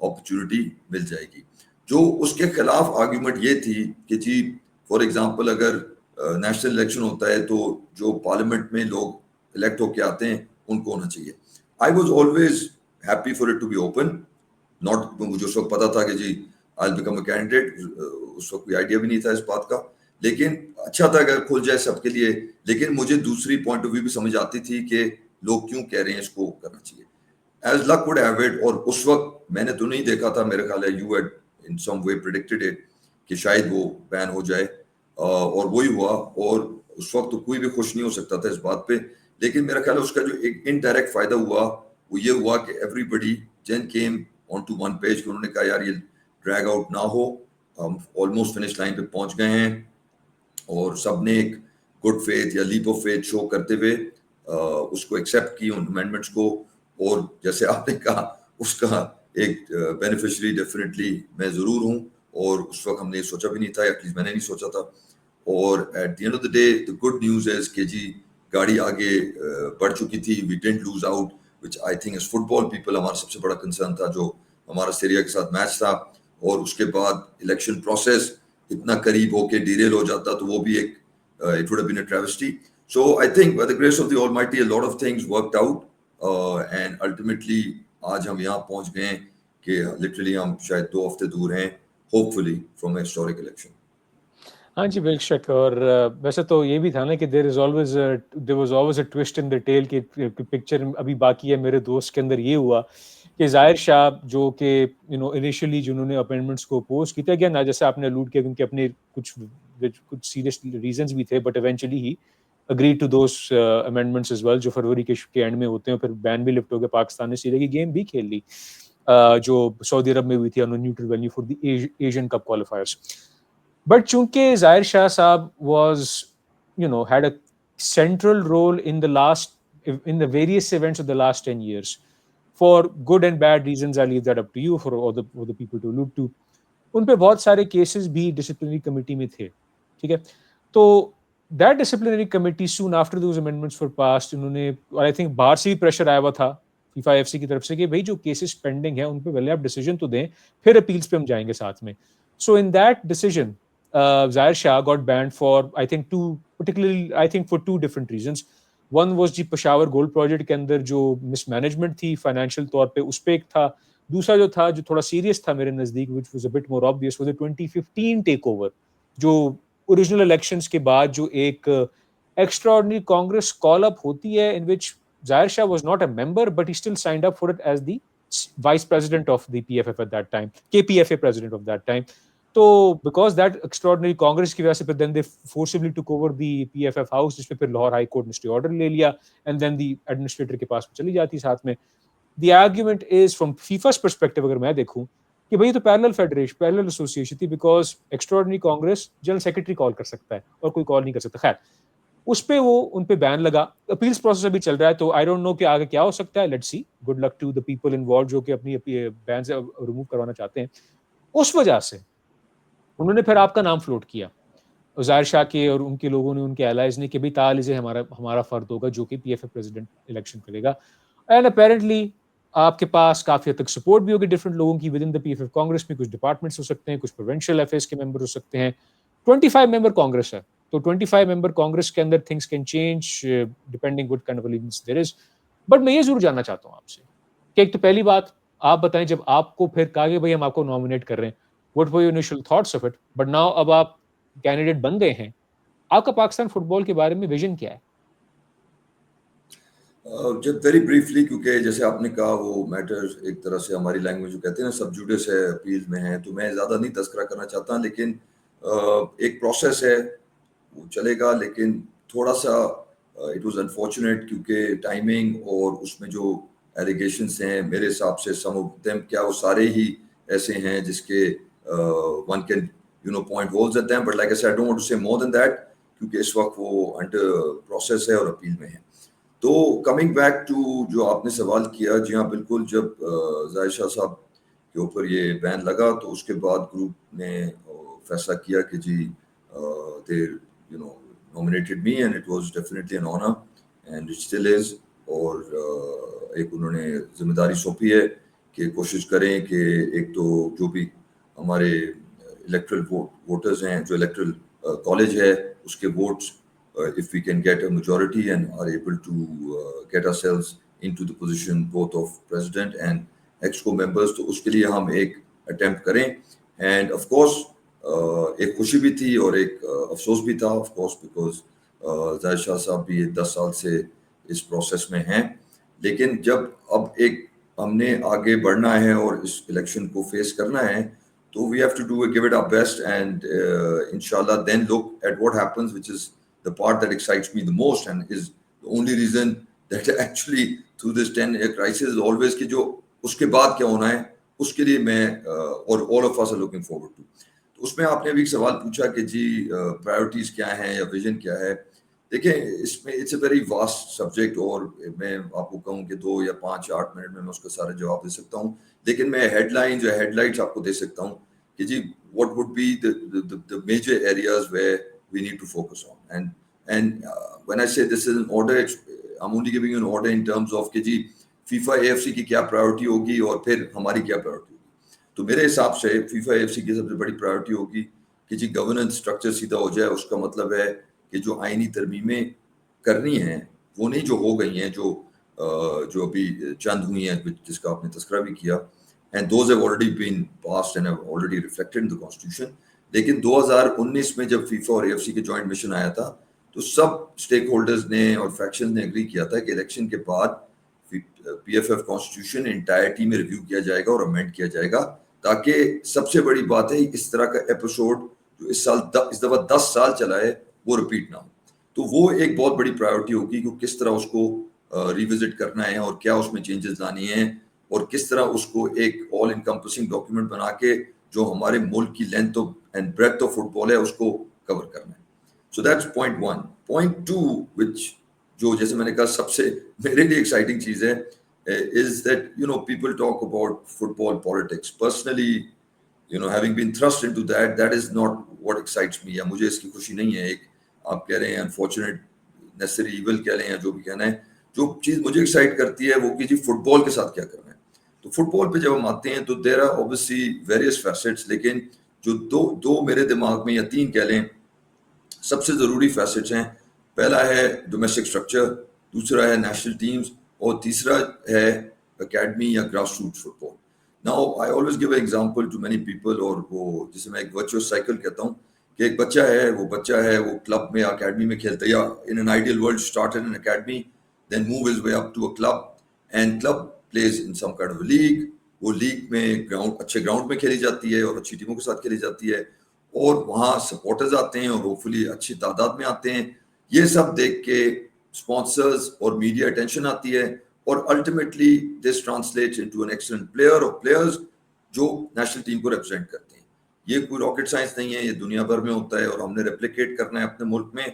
Opportunity مل جائے گی. جو اس کے خلاف argument یہ تھی کہ جی for example اگر نیشنل الیکشن ہوتا ہے تو جو پارلیمنٹ میں لوگ الیکٹ ہو کے آتے ہیں ان کو ہونا چاہیے. I was always happy for it to be open. Not مجھے اس وقت پتا تھا کہ جی آئی بیکم اے کینڈیڈیٹ, اس وقت کوئی آئیڈیا بھی نہیں تھا اس بات کا, لیکن اچھا تھا اگر کھل جائے سب کے لیے. لیکن مجھے دوسری پوائنٹ آف ویو بھی سمجھ آتی تھی کہ لوگ کیوں کہہ رہے ہیں اس کو کرنا چاہیے. As luck would have it, اور اس وقت میں نے تو نہیں دیکھا تھا, میرے خیال ہے you had in some way predicted it کہ شاید وہ بین ہو جائے, اور وہی ہوا. اور اس وقت تو کوئی بھی خوش نہیں ہو سکتا تھا اس بات پہ, لیکن میرا خیال ہے اس کا جو ایک انڈائریکٹ فائدہ ہوا وہ یہ ہوا کہ ایوری بڈی جن came on to one page, کہ انہوں نے کہا یار یہ ڈریگ آؤٹ نہ ہو, ہم آلموسٹ فنش لائن پہ پہنچ گئے ہیں. اور سب نے ایک گڈ فیتھ یا لیپ آف فیتھ شو کرتے ہوئے اس کو ایکسیپٹ کی ان امینڈمنٹس کو. اور جیسے آپ نے کہا اس کا ایک بینیفیشری ڈیفینیٹلی میں ضرور ہوں, اور اس وقت ہم نے سوچا بھی نہیں تھا, ایٹ لیسٹ میں نے نہیں سوچا تھا. اور at the end of the day the good news is کہ جی گاڑی آگے بڑھ چکی تھی, we didn't lose out, which I think is football people ہمارا سب سے بڑا کنسرن تھا جو ہمارا سیریا کے ساتھ میچ تھا. اور اس کے بعد الیکشن پروسیس اتنا قریب ہو کے ڈیریل ہو جاتا تو وہ بھی ایک it would have been a travesty. So I think by the grace of the Almighty a lot of things worked out, and ultimately آج ہم یہاں پہنچ گئے کہ literally ہم شاید 2 ہفتے دور ہیں hopefully from a historic election. ہاں جی بے شک. اور ویسے تو یہ بھی تھا نا کہ there was always a twist in the tail کہ پکچر ابھی باقی ہے. میرے دوست کے اندر یہ ہوا کہ ظاہر شاہ جو کہ انیشلی جنہوں نے اپائنٹمنٹس کو اپوز کیا گیا نا, جیسے آپ نے الوڈ کیا, کیونکہ اپنے کچھ سیریس ریزنز بھی تھے, but eventually he agreed to those amendments as well جو فروری کے اینڈ میں ہوتے ہیں. پھر بین بھی لفٹ ہو گیا, پاکستان نے سیریا کی گیم بھی کھیل لی جو سعودی عرب میں ہوئی تھی on neutral venue for the Asian Cup qualifiers. But چونکہ ظاہر شاہ صاحب was had a central role in the various events of the last 10 years, for good and bad reasons, I leave that up to you, for all the people to allude to. ان پہ بہت سارے cases بھی disciplinary committee میں تھے, ٹھیک ہے. تو that disciplinary committee soon after those amendments were passed, انہوں نے, اور I think باہر سے بھی پریشر آیا ہوا تھا فیفا ایف سی کی طرف سے کہ بھائی جو کیسز پینڈنگ ہیں ان پہ پہلے آپ ڈیسیجن تو دیں, پھر اپیلس پہ ہم جائیں گے ساتھ میں. So in that decision Zahir Shah got banned for I think for 2 different reasons. One was جی پشاور گولڈ پروجیکٹ کے اندر جو مس مینجمنٹ تھی فائنینشیل طور پہ, اس پہ ایک تھا. دوسرا جو تھا جو تھوڑا سیریس تھا میرے نزدیک, which was a bit more obvious, was the 2015 take over, جو اوریجنل الیکشنز کے بعد جو ایک ایکسٹراڈنری کانگریس کال اپ ہوتی ہے, in which Zahir Shah was not a member but he still signed up for it as the vice president of the PFF at that time, KPFA president of that time. تو because that extraordinary congress کی وجہ سے پھر then they forcibly took over the P F F house, جس پہ پھر Lahore high court نے stay order لے لیا, اینڈ دین دی ایڈمنسٹریٹر کے پاس چلی جاتی ساتھ میں. The argument is from FIFA's perspective اگر میں دیکھوں کہ بھائی تو پیرلل فیڈریشن, پیرلل ایسوسیشن تھی, because extraordinary congress general secretary call کر سکتا ہے اور کوئی کال نہیں کر سکتا. خیر اس پہ وہ ان پہ بین لگا, اپیلس پروسیس ابھی چل رہا ہے, تو آئی ڈونٹ نو کہ آگے کیا ہو سکتا ہے. Let's see, good luck to the people involved جو کہ اپنی بین سے ریموو کروانا چاہتے ہیں. اس وجہ سے انہوں نے پھر آپ کا نام فلوٹ کیا ظاہر شاہ کے اور ان کے لوگوں نے, ان کے الائز نے, کہ بھائی تعالی سے ہمارا فرد ہوگا جو کہ P F A president election کرے گا. اینڈ اپیرنٹلی آپ کے پاس کافی حد تک سپورٹ بھی ہوگی ڈفرنٹ لوگوں کی with in the P F A congress میں. کچھ ڈپارٹمنٹس ہو سکتے ہیں, کچھ پروونشل افیئرس کے ممبر ہو سکتے ہیں. 25 ممبر کانگریس ہے, تو 25 ممبر کانگریس کے اندر things can change depending what kind of allegiance there is. But میں یہ ضرور جاننا چاہتا ہوں آپ سے کہ ایک تو پہلی بات آپ بتائیں, جب آپ کو پھر کہا کہ بھائی ہم آپ کو نامینیٹ کر رہے ہیں, what were your initial thoughts of it? But now اب آپ کینڈیڈیٹ بن گئے ہیں, آپ کا پاکستان فٹ بال کے بارے میں ویژن کیا ہے؟ جب ویری بریفلی, کیونکہ جیسے آپ نے کہا وہ میٹر ایک طرح سے ہماری لینگویج جو کہتے ہیں نا سب جوڈس ہے, اپیل میں ہے, تو میں زیادہ نہیں تذکرہ کرنا چاہتا, لیکن ایک پروسیس ہے وہ چلے گا. لیکن تھوڑا سا اٹ واز انفارچونیٹ کیونکہ ٹائمنگ اور اس میں جو ایلیگیشنس ہیں میرے حساب سے سم آف دیم, کیا وہ سارے ہی ایسے ہیں جس کے one can point holes at them, but like I said I don't want to say more then that, کیونکہ اس وقت وہ انڈر پروسیس ہے اور اپیل میں ہے. تو کمنگ بیک ٹو جو آپ نے سوال کیا, جی ہاں بالکل, جب ظاہر شاہ صاحب کے اوپر یہ بین لگا تو اس کے بعد گروپ نے فیصلہ کیا کہ جی they nominated me and it was definitely an honor and it still is. اور ایک انہوں نے ذمہ داری سونپی ہے کہ کوشش کریں کہ ایک تو جو بھی ہمارے الیکٹرل ووٹرز ہیں, جو الیکٹرل کالج ہے اس کے votes, if we can get a majority and are able to get ourselves into the position both of president and exco members, تو اس کے لیے ہم ایک attempt کریں. And of course ایک خوشی بھی تھی اور ایک افسوس بھی تھا of course, because زاہد شاہ صاحب بھی 10 سال سے اس پروسیس میں ہیں, لیکن جب اب ایک ہم نے آگے بڑھنا ہے اور اس الیکشن کو فیس کرنا ہے, تو we have to do give it our best and inshallah then look at what happens, which is the part that excites me the most and is the only reason that actually through this 10-year crisis is always کہ جو اس کے بعد کیا ہونا ہے اس کے لیے میں اور all of us are looking forward to. تو اس میں آپ نے ابھی ایک سوال پوچھا کہ جی پرائیورٹیز کیا ہیں یا ویژن کیا ہے. دیکھیں اس میں it's a very vast subject, اور میں آپ کو کہوں کہ 2 یا 5 یا 8 منٹ میں اس کا سارا جواب دے سکتا ہوں, لیکن میں ہیڈ لائن جو ہیڈ لائٹس آپ کو دے سکتا ہوں کہ جی what would be the major areas where we need to focus on. And when I say this is an order, I'm only giving you an order in terms of کہ جی FIFA AFC کی کیا priority ہوگی اور پھر ہماری کیا priority ہوگی. تو میرے حساب سے فیفا AFC کی سب سے بڑی پرائیورٹی ہوگی کہ جی گورننس اسٹرکچر سیدھا ہو جائے. اس کا مطلب ہے کہ جو آئینی ترمیمیں کرنی ہیں وہ نہیں جو ہو گئی ہیں, جو ابھی چند ہوئی ہیں جس کا آپ نے تذکرہ بھی کیا, and those have already been passed and have already reflected in the constitution. لیکن 2019 میں جب فیفا اور AFC کے جوائنٹ مشن آیا تھا تو سب اسٹیک ہولڈرز نے اور فیکشنز نے اگری کیا تھا کہ الیکشن کے بعد PFF کانسٹیٹیوشن انٹائرٹی میں ریویو کیا جائے گا اور امینڈ کیا جائے گا, تاکہ سب سے بڑی بات ہے اس طرح کا ایپیسوڈ جو اس دفعہ 10 سال چلا ہے وہ رپیٹ نہ ہو. تو وہ ایک بہت بڑی پرائیورٹی ہوگی کہ کس طرح اس کو ریوزٹ کرنا ہے اور کیا اس میں چینجز لانی ہیں اور کس طرح اس کو ایک آل انکمپسنگ ڈاکیومنٹ بنا کے جو ہمارے ملک کی لینتھ اینڈ بریڈتھ آف فٹ بال ہے اس کو کور کرنا ہے. So that's point 1. پوائنٹ 2 وچ جو جیسے میں نے کہا سب سے میرے لیے ایکسائٹنگ چیز ہے is that people talk about football politics. Personally, having been thrust into that is not what excites me. یا مجھے اس کی خوشی نہیں ہے. ایک آپ کہہ رہے ہیں unfortunate necessary evil کہہ لیں یا جو بھی کہنا ہے, جو چیز مجھے ایکسائٹ کرتی ہے وہ کہ جی فٹ بال کے ساتھ کیا کرنا ہے. تو فٹ بال پہ جب ہم آتے ہیں تو there are obviously various facets, لیکن جو دو میرے دماغ میں یا 3 کہہ لیں سب سے ضروری فیسٹس ہیں. پہلا ہے ڈومیسٹک اسٹرکچر, دوسرا ہے نیشنل ٹیمز, اور تیسرا ہے اکیڈمی یا grass root football. Now I always give a example to many people, اور وہ جسے میں ایک ورچوئس سائیکل کہتا ہوں کہ ایک بچہ ہے وہ کلب میں اکیڈمی میں کھیلتا ہے, یا in an ideal world start in academy then move his way up to a club and club plays in some kind of league. وہ لیگ میں اچھے گراؤنڈ میں کھیلی جاتی ہے اور اچھی ٹیموں کے ساتھ کھیلی جاتی ہے, اور وہاں سپورٹرز آتے ہیں اور ہوپفلی اچھی تعداد میں آتے ہیں. یہ سب دیکھ کے اسپانسرز اور میڈیا اٹینشن آتی ہے, اور ultimately this translates into an excellent player اور پلیئرز جو نیشنل ٹیم کو ریپرزینٹ کرتے ہیں. یہ کوئی راکٹ سائنس نہیں ہے, یہ دنیا بھر میں ہوتا ہے اور ہم نے ریپلیکیٹ کرنا ہے اپنے ملک میں,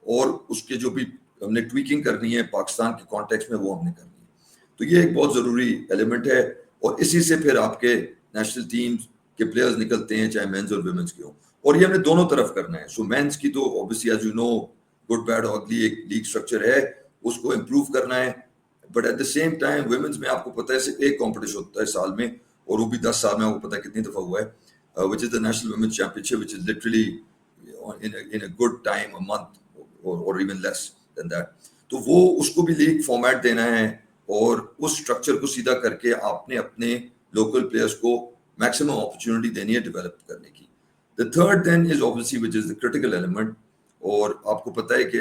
اور اس کے جو بھی ہم نے ٹویکنگ کرنی ہے پاکستان کے کانٹیکس میں وہ ہم نے کرنی ہے. تو یہ ایک بہت ضروری ایلیمنٹ ہے, اور اسی سے پھر آپ کے نیشنل ٹیمز کے پلیئرز نکلتے ہیں, چاہے مینز اور ویمنز کے ہوں, اور یہ ہم نے دونوں طرف کرنا ہے. سو مینز کی تو obviously as you know good bad اگلی ایک لیگ اسٹرکچر ہے, اس کو امپروو کرنا ہے, but at the same time women's میں آپ کو پتہ ہے صرف ایک کمپٹیشن ہوتا ہے سال میں, اور وہ بھی 10 سال میں آپ کو پتہ ہے کتنی دفعہ ہوا ہے, which is the National Women's Championship, which is literally in a good time, a month or even less than that. تو وہ اس کو بھی لیگ فارمیٹ دینا ہے, اور اس اسٹرکچر کو سیدھا کر کے آپ نے اپنے لوکل پلیئرس کو میکسیمم اپرچونٹی دینی ہے ڈیولپ کرنے کی. The third then is obviously which is the critical element, اور آپ کو پتہ ہے کہ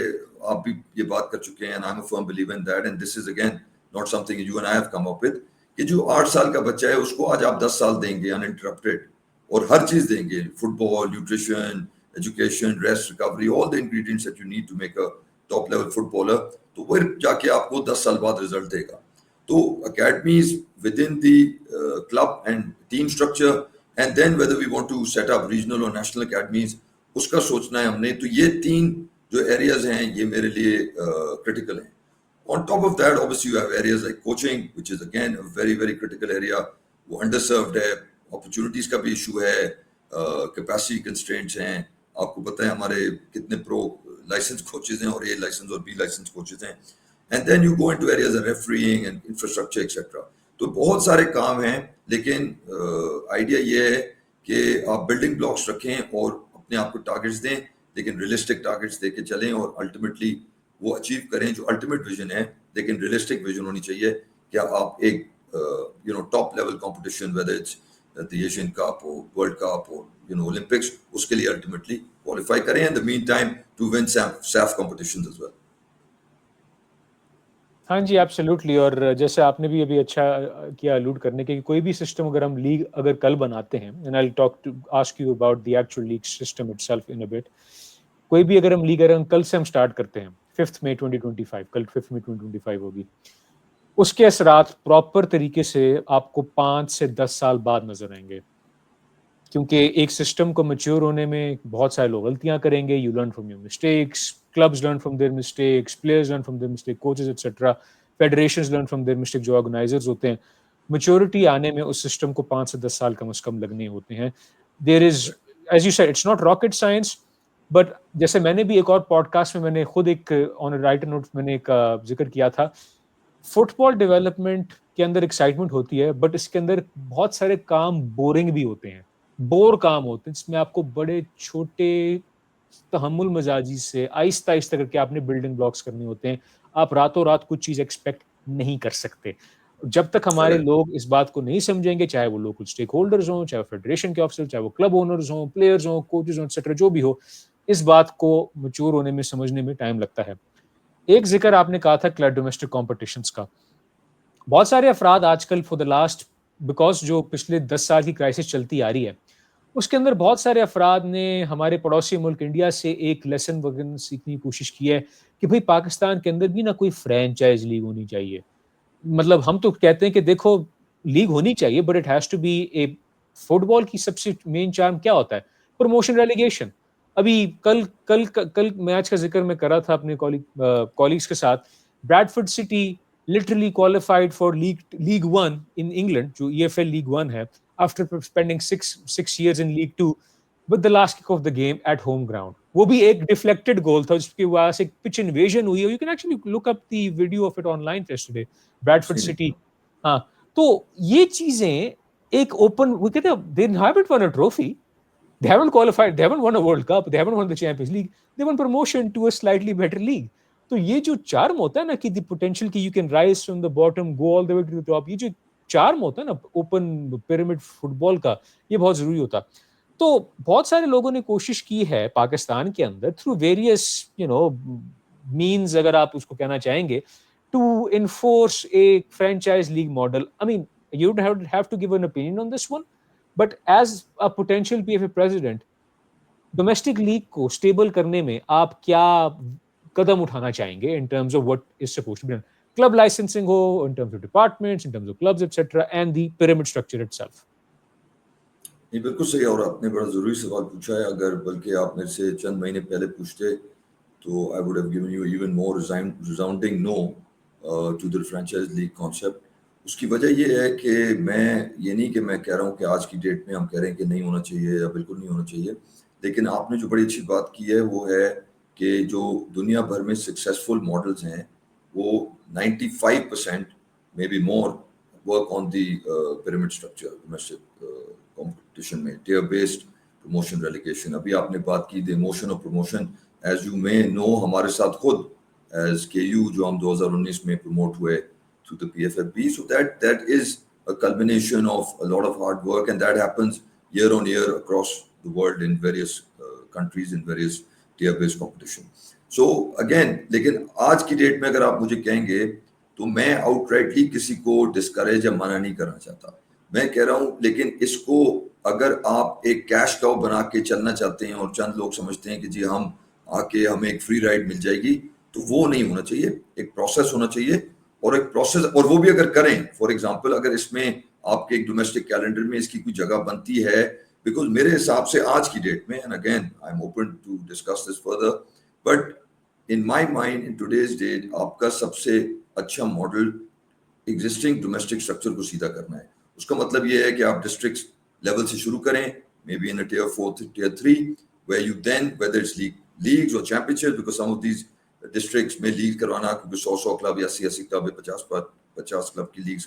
آپ بھی یہ بات کر چکے ہیں, and I'm a firm believer in that, and this is again not something you and I have come up with, کہ جو 8 سال کا بچہ ہے اس کو آج آپ 10 سال دیں گے uninterrupted, اور ہر چیز دیں گے, football, nutrition, education, rest, recovery, all the ingredients that you need to make a top level footballer, تو پھر جا کے آپ کو 10 سال بعد رزلٹ دے گا. تو academies within the club and team structure, and then whether we want to set up regional or national academies, اس کا سوچنا ہے ہم نے. تو یہ 3 جو ایریاز ہیں یہ میرے لیے critical ہیں. On top of that obviously you have areas like coaching, which is again a very very critical area. وہ underserved ہے, opportunities کا بھی ایشو ہے, capacity constraints ہیں. آپ کو پتہ ہے ہمارے کتنے پرو لائسنس کوچز ہیں, اور A لائسنس اور B لائسنس کوچز ہیں, and then you go into areas of refereeing and infrastructure etc. تو بہت سارے کام ہیں لیکن آئیڈیا یہ ہے کہ آپ بلڈنگ بلاکس رکھیں اور اپنے آپ کو ٹارگیٹس دیں, لیکن ریئلسٹک ٹارگیٹس دے کے چلیں اور الٹیمیٹلی وہ اچیو کریں جو الٹیمیٹ ویژن ہے. لیکن ریئلسٹک ویژن ہونی چاہیے کہ آپ ایک top level competition whether it's the Asian Cup ہو, ورلڈ کپ ہو, اولمپکس, اس کے لیے الٹیمیٹلی کوالیفائی کریں in the meantime to win SAFF competitions as well. ہاں جی ایبسلیوٹلی. اور جیسے آپ نے بھی ابھی اچھا کیا الوڈ کرنے کے کہ کوئی بھی سسٹم اگر ہم لیگ اگر کل بناتے ہیں, and I will talk to ask you about the actual league system itself in a bit, کوئی بھی اگر ہم لیگ اگر ہم کل سے ہم سٹارٹ کرتے ہیں 5 مئی 2025, کل 5 مئی 2025 ہوگی, اس کے اثرات پراپر طریقے سے آپ کو 5 سے 10 سال بعد نظر آئیں گے, کیونکہ ایک سسٹم کو میچور ہونے میں بہت سارے لوگ غلطیاں کریں گے. You learn from your mistakes, clubs learn from their mistakes, players learn from their mistakes, coaches etc, federations learn from their mistakes, جو organizers ہوتے ہیں. میچورٹی آنے میں اس سسٹم کو 5 سے 10 سال کم از کم لگنے ہوتے ہیں. there is, as you said, it's not rocket science, but جیسے میں نے بھی ایک اور پوڈ کاسٹ میں نے خود ایک آن رائٹر نوٹ میں نے ایک ذکر کیا تھا, فٹ بال ڈیولپمنٹ کے اندر ایکسائٹمنٹ ہوتی ہے, بٹ اس کے اندر بہت سارے کام بورنگ بھی ہوتے ہیں, بور کام ہوتے ہیں, جس میں آپ کو بڑے چھوٹے تحمل مزاجی سے آہستہ آہستہ کر کے آپ نے بلڈنگ بلاکس کرنے ہوتے ہیں. آپ راتوں رات کچھ چیز ایکسپیکٹ نہیں کر سکتے. جب تک ہمارے لوگ اس بات کو نہیں سمجھیں گے, چاہے وہ لوکل اسٹیک ہولڈرز ہوں, چاہے وہ فیڈریشن کے آفیسر, چاہے وہ کلب اونرز ہوں, پلیئرز ہوں, کوچز ہوں, ایٹسٹرا, جو بھی ہو, اس بات کو میچور ہونے میں سمجھنے میں ٹائم لگتا ہے. ایک ذکر آپ نے کہا تھا ڈومیسٹک کمپٹیشنز کا. بہت سارے افراد آج کل فور دا لاسٹ, بیکاز جو پچھلے 10 سال کی کرائسس چلتی آ رہی ہے, اس کے اندر بہت سارے افراد نے ہمارے پڑوسی ملک انڈیا سے ایک لیسن وغیرہ سیکھنے کی کوشش کی ہے کہ بھئی پاکستان کے اندر بھی نہ کوئی فرینچائز لیگ ہونی چاہیے. مطلب ہم تو کہتے ہیں کہ دیکھو لیگ ہونی چاہیے, but it has to be a, football کی سب سے مین چارم کیا ہوتا ہے؟ Promotion, relegation. ابھی کل میچ کا ذکر میں کر رہا تھا اپنے کولیگز کے ساتھ. Bradford city literally qualified for League One in England, جو EFL League One ہے, after spending six years in League Two, with the last kick of the game at home ground. وہ بھی ایک deflected goal تھا, جس کی وجہ سے pitch invasion ہوئی ہے. You can actually look up the video of it online yesterday. Bradford City. ہاں, تو یہ چیزیں ایک open, وہ کہتے ہیں they haven't won a trophy, they haven't qualified, they haven't won a World Cup, they haven't won the Champions League, they won promotion to a slightly better league. تو یہ جو چارم ہوتا ہے نا کہ دی پوٹینشیل کی you can rise from the bottom go all the way to the top, یہ جو چارم ہوتا ہے نا اوپن پیرامڈ فٹ بال کا, یہ بہت ضروری ہوتا. تو بہت سارے لوگوں نے کوشش کی ہے پاکستان کے اندر تھرو ویریس مینز, اگر آپ اس کو کہنا چاہیں گے, to enforce a franchise league model. I mean you don't have to give an opinion on this one, but as a potential P F A president, domestic league کو stable کرنے میں آپ کیا قدم اٹھانا چاہیں گے in terms of what is supposed to be done? Club licensing who, in terms of departments, in terms of clubs, etc, and the pyramid structure itself. یہ بالکل صحیح, اور آپ نے بڑا ضروری سوال پوچھا ہے. اگر بلکہ آپ میرے سے چند مہینے پہلے پوچھتے تو I would have given you even more resounding no to the franchise league concept. اس کی وجہ یہ ہے کہ میں یہ نہیں کہ میں کہہ رہا ہوں کہ آج کی ڈیٹ میں ہم کہہ رہے ہیں کہ نہیں ہونا چاہیے یا بالکل نہیں ہونا چاہیے, لیکن آپ نے جو بڑی اچھی بات کی ہے وہ ہے کہ جو دنیا بھر میں سکسیزفل ماڈلز ہیں وہ 95% may be more work on the pyramid structure, domestic competition میں ٹیئر بیسڈ پروموشن ریلیگیشن. ابھی آپ نے بات کی the emotion of promotion, as you may know ہمارے ساتھ خود ایز کے یو جو ہم 2019 میں پروموٹ ہوئے through the PFFB, so that is a culmination of a lot of hard work, and that happens year on year across the world in various countries in various tier based competition. So again, لیکن آج کی date میں اگر آپ مجھے کہیں گے تو میں آؤٹ رائٹلی کسی کو ڈسکریج یا منع نہیں کرنا چاہتا. میں کہہ رہا ہوں لیکن اس کو اگر آپ ایک کیش کاؤ بنا کے چلنا چاہتے ہیں اور چند لوگ سمجھتے ہیں کہ جی ہم آ کے ہمیں ایک فری رائڈ مل جائے گی, تو وہ نہیں ہونا چاہیے. ایک پروسیس ہونا چاہیے, اور ایک پروسیس, اور وہ بھی اگر کریں, فار ایگزامپل اگر اس میں آپ کے ایک ڈومیسٹک کیلنڈر میں اس کی کوئی جگہ بنتی ہے, بیکاز میرے حساب سے آج کی ڈیٹ میں, and again I am open to discuss this further, but in my mind in today's date آپ کا سب سے اچھا ماڈل ایگزسٹنگ ڈومیسٹک اسٹرکچر کو سیدھا کرنا ہے. اس کا مطلب یہ ہے کہ آپ ڈسٹرکٹ لیول سے شروع کریں, maybe in tier 4 tier 3, where you then, whether it's leagues or championships, because some of these districts میں لیگ کروانا, کیونکہ 100 کلب یا 80 کلب یا 50 کلب کی legs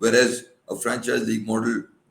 whereas a franchise league model,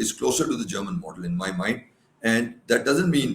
is closer to the German model in my mind, and that doesn't mean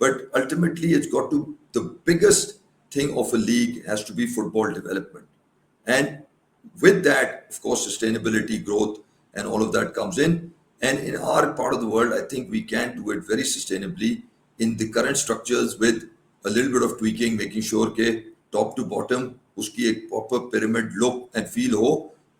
but ultimately it's got to, the biggest thing of a league has to be football development, and with that of course sustainability, growth and all of that comes in, and in our part of the world I think we can do it very sustainably in the current structures with a little bit of tweaking, making sure ke top to bottom uski ek proper pyramid look and feel ho,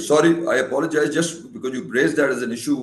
sorry, I apologize just because you raised that as an issue.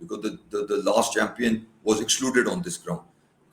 because the last champion was excluded on this ground.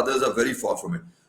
others are very far from it.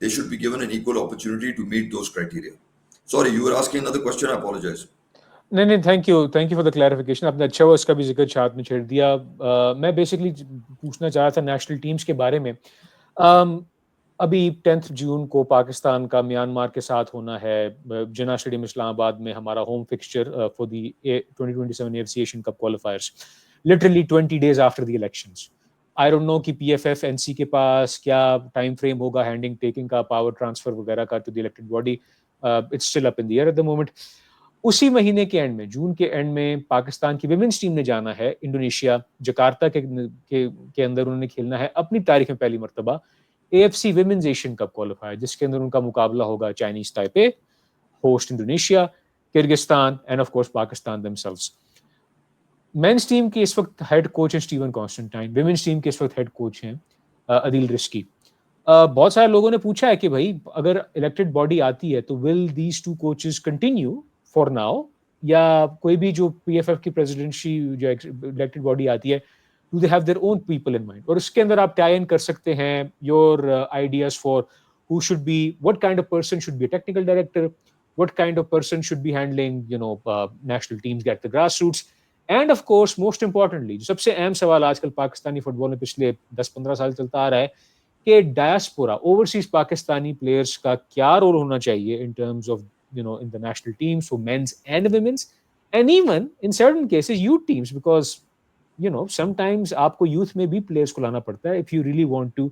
they should be given an equal opportunity to meet those criteria. Sorry, you were asking another question. I apologize. نہیں thank you for the clarification. آپ نے اچھا ہوا اس کا بھی ذکر چھات میں چھیڑ دیا. میں بیسکلی پوچھنا چاہ رہا تھا نیشنل ٹیمز کے بارے میں. ابھی 10 جون کو پاکستان کا میانمار کے ساتھ ہونا ہے جناح اسٹیڈیم اسلام آباد میں, ہمارا home fixture for the 2027 AFC Asian Cup qualifiers, literally 20 days after the elections. I don't know کہ P F F N C کے پاس کیا ٹائم فریم ہوگا ہینڈنگ ٹیکنگ کا, پاور ٹرانسفر وغیرہ کا to the elected body. It's still up in the air at the moment. اسی مہینے کے اینڈ میں, جون کے اینڈ میں, پاکستان کی ویمنس ٹیم نے جانا ہے انڈونیشیا, جکارتا کے اندر انہوں نے کھیلنا ہے اپنی تاریخ میں پہلی مرتبہ AFC women's Asian Cup qualifier, جس کے اندر ان کا مقابلہ ہوگا Chinese Taipei, host Indonesia, Kyrgyzstan and of course Pakistan themselves. Men's team کے اس وقت ہیڈ کوچ ہیں اسٹیون کانسٹنٹائن, ویمنس ٹیم کے اس وقت ہیڈ کوچ ہیں عدیل رشکی. بہت سارے لوگوں نے پوچھا ہے کہ بھائی اگر الیکٹڈ باڈی آتی ہے تو will these two coaches continue for now, یا کوئی بھی جو پی ایف ایف کی پریزیڈنسی جو الیکٹڈ باڈی آتی ہے do they have their own people in mind, اور اس کے اندر آپ ٹائی ان کر سکتے ہیں your ideas for who should be, what kind of person should be a technical director, what kind of person should be handling national teams at the grassroots. And of course most importantly جو سب سے اہم سوال آج کل Pakistani football میں پچھلے 10-15 سال چلتا آ رہا ہے کہ ڈایاسپورا اوورسیز پاکستانی پلیئرس کا کیا رول ہونا چاہیے ان terms of in the national teams for men's and women's, and even in certain cases youth teams, because sometimes آپ کو youth میں بھی players کو لانا پڑتا ہے if you really want to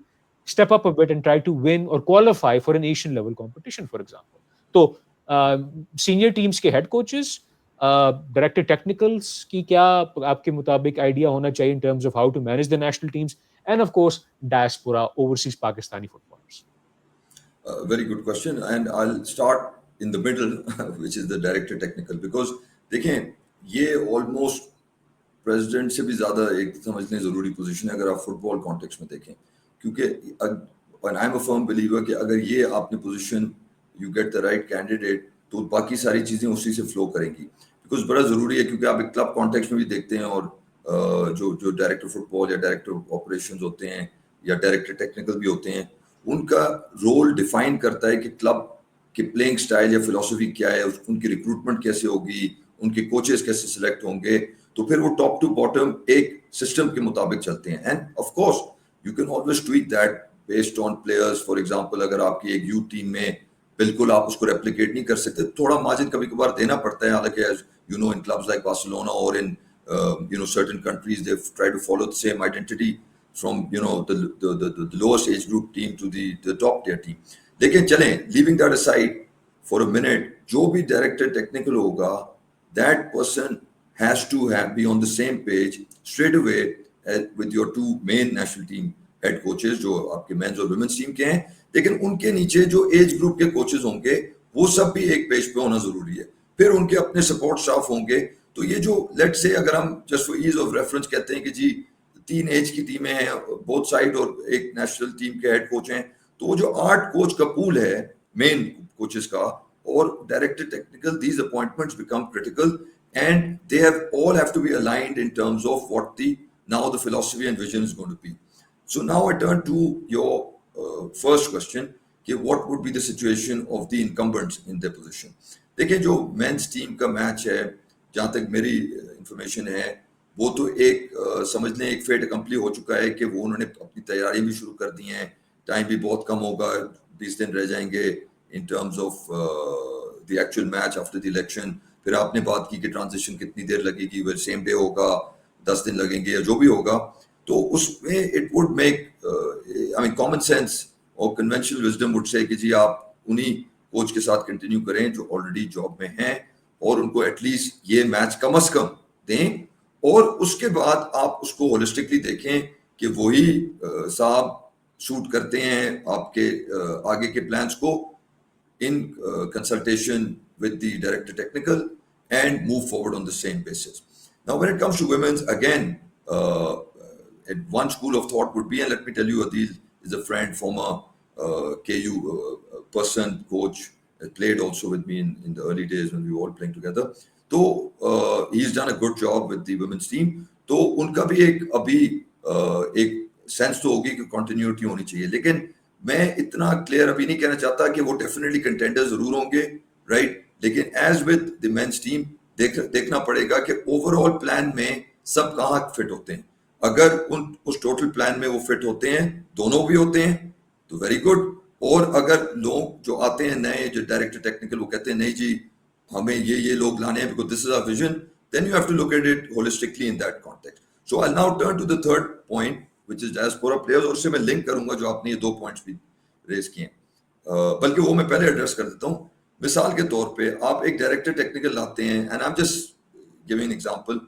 step up a bit and try to win or qualify for an Asian level competition for example. تو senior teams کے head coaches, ڈائریکٹر ٹیکنیکلس کی کیا آپ کے مطابق آئیڈیا ہونا چاہیے in terms of how to manage the national teams, and of course diaspora overseas Pakistani footballers. Very good question, and I'll start in the middle which is the director technical, because دیکھیں یہ almost president سے بھی زیادہ ایک سمجھنے ضروری position ہے اگر آپ فٹ بال کانٹیکس میں دیکھیں, کیونکہ and I'm a firm believer کہ اگر یہ آپ نے position you get the right candidate تو باقی ساری چیزیں اسی سے فلو کریں گی. بیکاز بڑا ضروری ہے, کیونکہ آپ ایک کلب کانٹیکس میں بھی دیکھتے ہیں, اور جو ڈائریکٹر فٹ بال یا ڈائریکٹر آپریشنز ہوتے ہیں یا ڈائریکٹر ٹیکنیکل بھی ہوتے ہیں, ان کا رول ڈیفائن کرتا ہے کہ کلب کے پلینگ سٹائل یا فلاسفی کیا ہے, ان کی ریکروٹمنٹ کیسے ہوگی, ان کے کوچز کیسے سلیکٹ ہوں گے, تو پھر وہ ٹاپ ٹو باٹم ایک سسٹم کے مطابق چلتے ہیں. And of course you can always ٹویک that based on players. For example اگر آپ کی ایک یوتھ ٹیم میں بالکل آپ اس کو ریپلیکیٹ نہیں کر سکتے, تھوڑا مارجن کبھی کبھار دینا پڑتا ہے. حالانکہ in clubs like Barcelona or in certain countries they try to follow the same identity from the lowest age group team to the top tier team. لیکن چلیں leaving that aside for a minute, جو بھی director technical ہوگا that person has to be on the same page straight away with your two main national team head coaches جو آپ کے means اور women's team کے ہیں. لیکن ان کے نیچے جو ایج گروپ کے کوچز ہوں گے وہ سب بھی ایک پیج پہ ہونا ضروری ہے. پھر ان کے اپنے سپورٹ اسٹاف ہوں گے. تو یہ جو لیٹ سے اگر ہم just far as of reference کہتے ہیں کہ جی 3 ایج کی ٹیمیں ہیں بوتھ سائڈ اور ایک نیشنل ٹیم کے ہیڈ کوچ ہیں, تو وہ جو 8 کوچ کا پول ہے مین کوچز کا اور director technical, these appointments become critical and they all have to be aligned in terms of what the philosophy and vision is going to be. So now I turn to your first question کہ what would be the situation of the incumbents in their position. دیکھیں جو means team کا match ہے جہاں تک میری information ہے وہ تو ایک سمجھ لیں ایک فیٹ اکمپلی ہو چکا ہے کہ وہ انہوں نے اپنی تیاری بھی شروع کر دی ہیں. ٹائم بھی بہت کم ہوگا, 20 دن رہ جائیں گے ان terms of the actual match after the election. پھر آپ نے بات کی کہ ٹرانزیشن کتنی دیر لگے گی, وہ سیم ڈے ہوگا, 10 دن لگیں گے یا جو بھی ہوگا. تو اس میں it would make I mean common sense اور کنونشنل وزڈم وڈ سے کہ جی آپ انہی کوچ کے ساتھ کنٹینیو کریں جو آلریڈی جاب میں ہیں, اور ان کو ایٹ لیسٹ یہ میچ کم از کم دیں, اور اس کے بعد آپ اس کو ہولسٹکلی دیکھیں کہ وہی صاحب سوٹ کرتے ہیں آپ کے آگے کے پلانس کو in consultation with the director technical and move forward on the same basis. Now when it comes to women's, again one school of thought would be, and let me tell you, Adil is a friend, former KU person, coach, played also with me in the early days when we were all playing together. So he's done a good job with the women's team. تو ان کا بھی ایک ابھی ایک sense تو ہوگی کہ continuity ہونی چاہیے. لیکن میں اتنا کلیئر ابھی نہیں کہنا چاہتا کہ وہ ڈیفینیٹلی کنٹینڈر ضرور ہوں گے, رائٹ. لیکن as with the means team دیکھنا پڑے گا کہ اوور آل پلان میں سب کہاں فٹ ہوتے ہیں. اگر اس ٹوٹل پلان میں وہ فٹ ہوتے ہیں, دونوں بھی ہوتے ہیں, تو ویری گڈ. اور اگر لوگ جو آتے ہیں نئے, جو ڈائریکٹر ٹیکنیکل, وہ کہتے ہیں نہیں جی ہمیں یہ لوگ لانے ہیں because this is our vision, then you have to look at it holistically in that context. So I'll now turn to the third point which is diaspora players, اور اس سے میں لنک کروں گا جو آپ نے یہ 2 points بھی ریز کیے ہیں, بلکہ وہ میں پہلے ایڈریس کر دیتا ہوں. مثال کے طور پہ آپ ایک ڈائریکٹر ٹیکنیکل لاتے ہیں, and I am just giving example,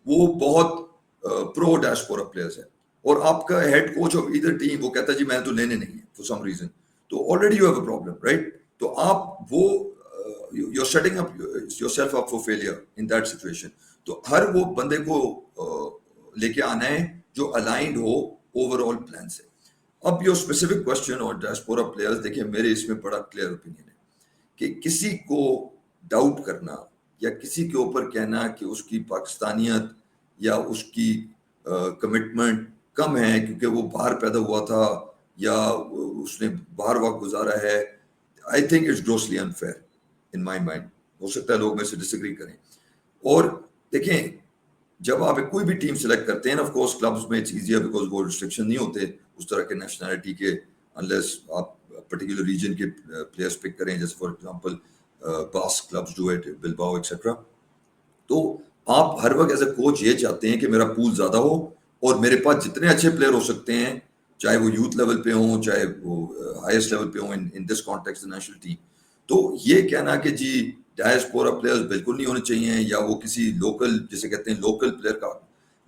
وہ بہت پرو ڈیاسپورا پلیئرز ہے, اور آپ کا head coach of either team وہ کہتا ہے جی میں تو لینے نہیں ہے فور سم ریزن, تو already you have a problem, right. تو آپ وہ you are setting up yourself up for failure in that situation. تو ہر وہ بندے کو لے کے آنا ہے جو الائنڈ ہو اوور آل پلان سے. اب یور اسپیسیفک کوشچن اور ڈیاسپورا پلیئرز, دیکھیے میرے اس میں بڑا کلیئر اوپینین ہے کہ کسی کو ڈاؤٹ کرنا یا کسی کے اوپر کہنا کہ اس کی پاکستانیت یا اس کی کمٹمنٹ کم ہے کیونکہ وہ باہر پیدا ہوا تھا یا اس نے باہر وقت گزارا ہے, I think it's grossly unfair in my mind. ہو سکتا ہے لوگ میں سے ڈس ایگری کریں. اور دیکھیں جب آپ کوئی بھی ٹیم سلیکٹ کرتے ہیں, آف کورس کلبز میں اٹس ایزیئر بیکاز وہ ریسٹرکشن نہیں ہوتے اس طرح کے نیشنلٹی کے, انلیس آپ پرٹیکولر ریجن کے پلیئرس پک کریں, جیسے for example Basque clubs do it, Bilbao etcetera. تو آپ ہر وقت ایز اے کوچ یہ چاہتے ہیں کہ میرا پول زیادہ ہو اور میرے پاس جتنے اچھے پلیئر ہو سکتے ہیں, چاہے وہ یوتھ لیول پہ ہوں چاہے وہ ہائیسٹ لیول پہ ہوں ان دس کانٹیکسٹ نیشنل ٹیم. تو یہ کہنا کہ جی ڈائسپورا پلیئرز بالکل نہیں ہونے چاہیے یا وہ کسی لوکل جسے کہتے ہیں لوکل پلیئر کا,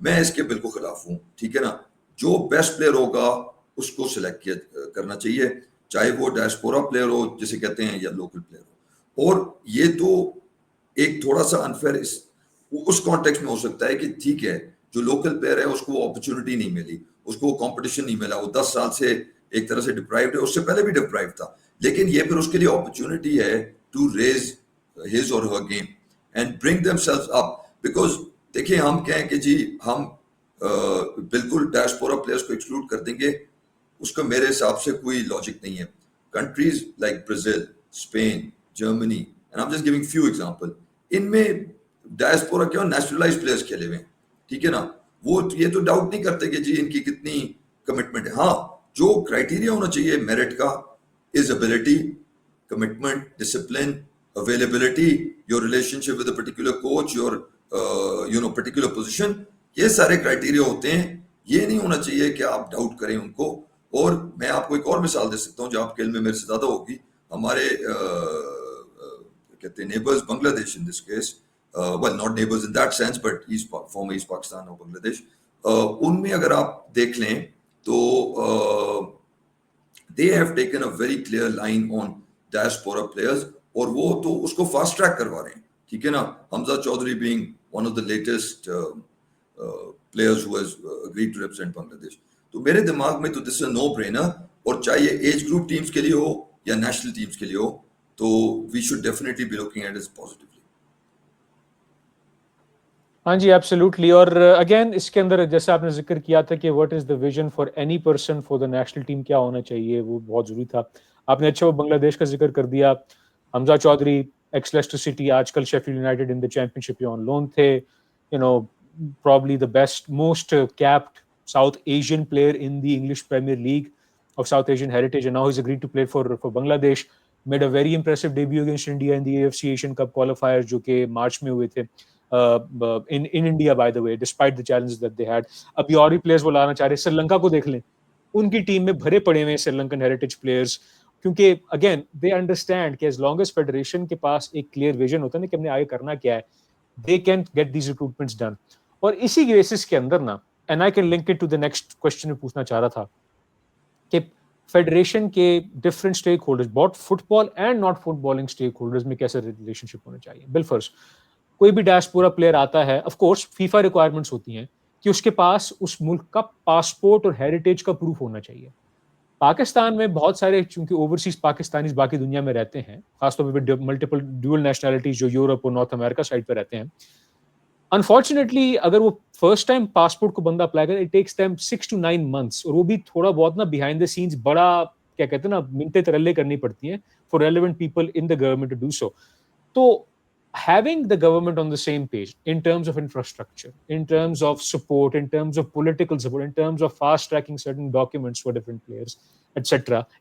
میں اس کے بالکل خلاف ہوں. ٹھیک ہے نا, جو بیسٹ پلیئر ہوگا اس کو سلیکٹ کرنا چاہیے, چاہے وہ ڈائسپورا پلیئر ہو جسے کہتے ہیں یا لوکل پلیئر ہو. اور یہ تو ایک تھوڑا سا انفیئر اس کانٹیکسٹ میں ہو سکتا ہے کہ ٹھیک ہے جو لوکل پلیئر ہے اس کو وہ اپرچونٹی نہیں ملی, اس کو وہ کمپٹیشن نہیں ملا, وہ 10 سال سے ایک طرح سے ڈپرائیوڈ ہے, اس سے پہلے بھی ڈپرائیوڈ تھا, لیکن یہ پھر اس کے لیے اپرچونٹی ہے to raise his or her game and bring themselves up. Because دیکھیں ہم کہیں کہ جی ہم بالکل ڈائسپورا پلیئرز کو ایکسکلوڈ کر دیں گے, اس کا میرے حساب سے کوئی لاجک نہیں ہے. Countries like Brazil, Spain, Germany, and I'm just giving few example, ان میں ڈائسپورا کیا نیشنلائز پلیئرز کھیلے ہوئے ہیں. ٹھیک ہے نا, وہ یہ تو ڈاؤٹ نہیں کرتے کہ جی ان کی کتنی کمٹمنٹ ہے. ہاں جو کرائٹیریا ہونا چاہیے میرٹ کا is ability, commitment, discipline, availability, your relationship with a particular coach, your particular position, یہ سارے کرائٹیریا ہوتے ہیں. یہ نہیں ہونا چاہیے کہ آپ ڈاؤٹ کریں ان کو. اور میں آپ کو ایک اور مثال دے سکتا ہوں جو آپ کے علم میں میرے سے زیادہ ہوگی. ہمارے کہتے ہیں نیبرز بنگلہ دیش in this case, well not neighbors in that sense but former East Pakistan اور بنگلہ دیش, ان میں اگر آپ دیکھ لیں تو they have taken a very clear line on diaspora players, اور وہ تو اس کو فاسٹ ٹریک کروا رہے ہیں. ٹھیک ہے نا, حمزہ Chaudhry being one of the latest players who has agreed to represent Bangladesh. تو میرے دماغ میں تو this is a no brainer, اور چاہے یہ ایج گروپ ٹیمز کے لیے ہو یا نیشنل ٹیمز کے لیے ہو, تو we should definitely be looking at it positively. ہاں جی ایبسلیوٹلی. اور اگین اس کے اندر جیسے آپ نے ذکر کیا تھا کہ what is the vision for any person for the national team, کیا ہونا چاہیے, وہ بہت ضروری تھا. آپ نے اچھا وہ بنگلہ دیش کا ذکر کر دیا. Hamza Choudhury ex Leicester City, آج کل Sheffield United in the Championship on loan تھے. You know probably the best most capped South Asian player in the English Premier League of South Asian heritage, and now he is agreed to play for Bangladesh. Made a very impressive debut against India in the AFC Asian Cup qualifier جو کہ مارچ میں ہوئے تھے in India by the way, despite the challenges that they had. ابھی اور بھی players وہ لانا چاہ رہے ہیں. سری لنکا کو دیکھ لیں, ان کی ٹیم میں بھرے پڑے ہوئے ہیں سری لنکن ہیریٹیج پلیئرز, کیونکہ اگین دے انڈرسٹینڈ کہ ایز لانگ ایز فیڈریشن کے پاس ایک کلیئر ویژن ہوتا ہے نا کہ ہم نے آگے کرنا کیا ہے, they can get these recruitments done. اور اسی بیسس کے اندر نا, and I can link it to the next question میں پوچھنا چاہ رہا تھا کہ فیڈریشن کے different stakeholders, both football and not footballing stakeholders میں کیسے ریلیشن شپ ہونا چاہیے. بالفرض کوئی بھی ڈائسپورا پلیئر آتا ہے, آف کورس فیفا ریکوائرمنٹس ہوتی ہیں کہ اس کے پاس اس ملک کا پاسپورٹ اور ہیریٹیج کا پروف ہونا چاہیے. پاکستان میں بہت سارے چونکہ اوورسیز پاکستانیز باقی دنیا میں رہتے ہیں, خاص طور پہ ملٹیپل ڈیول نیشنلٹیز جو یورپ اور نارتھ امریکہ سائڈ پہ رہتے ہیں. انفارچونیٹلی اگر وہ فرسٹ ٹائم پاسپورٹ کو بندہ اپلائی کرے, it takes time 6 to 9 months, اور وہ بھی تھوڑا بہت نا بیہائنڈ دا سینس بڑا کیا کہتے ہیں نا منتیں ترلے کرنی پڑتی ہیں for relevant people in the government to do so. تو having the government on the same page in terms of infrastructure, in terms of support, in terms of political support, in terms of fast tracking certain documents for different players, etc.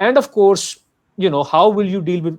And of course, how will you deal with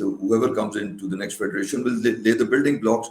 whoever comes into the next federation will lay the building blocks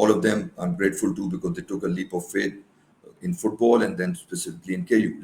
all of them I'm grateful to because they took a leap of faith in football and then specifically in KU.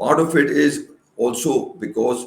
part of it is also because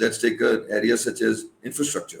let's take an area such as infrastructure.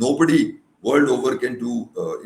nobody world over can do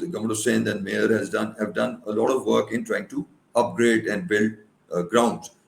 the government of Sindh and mayor have done a lot of work in trying to upgrade and build grounds.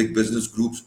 big business groups,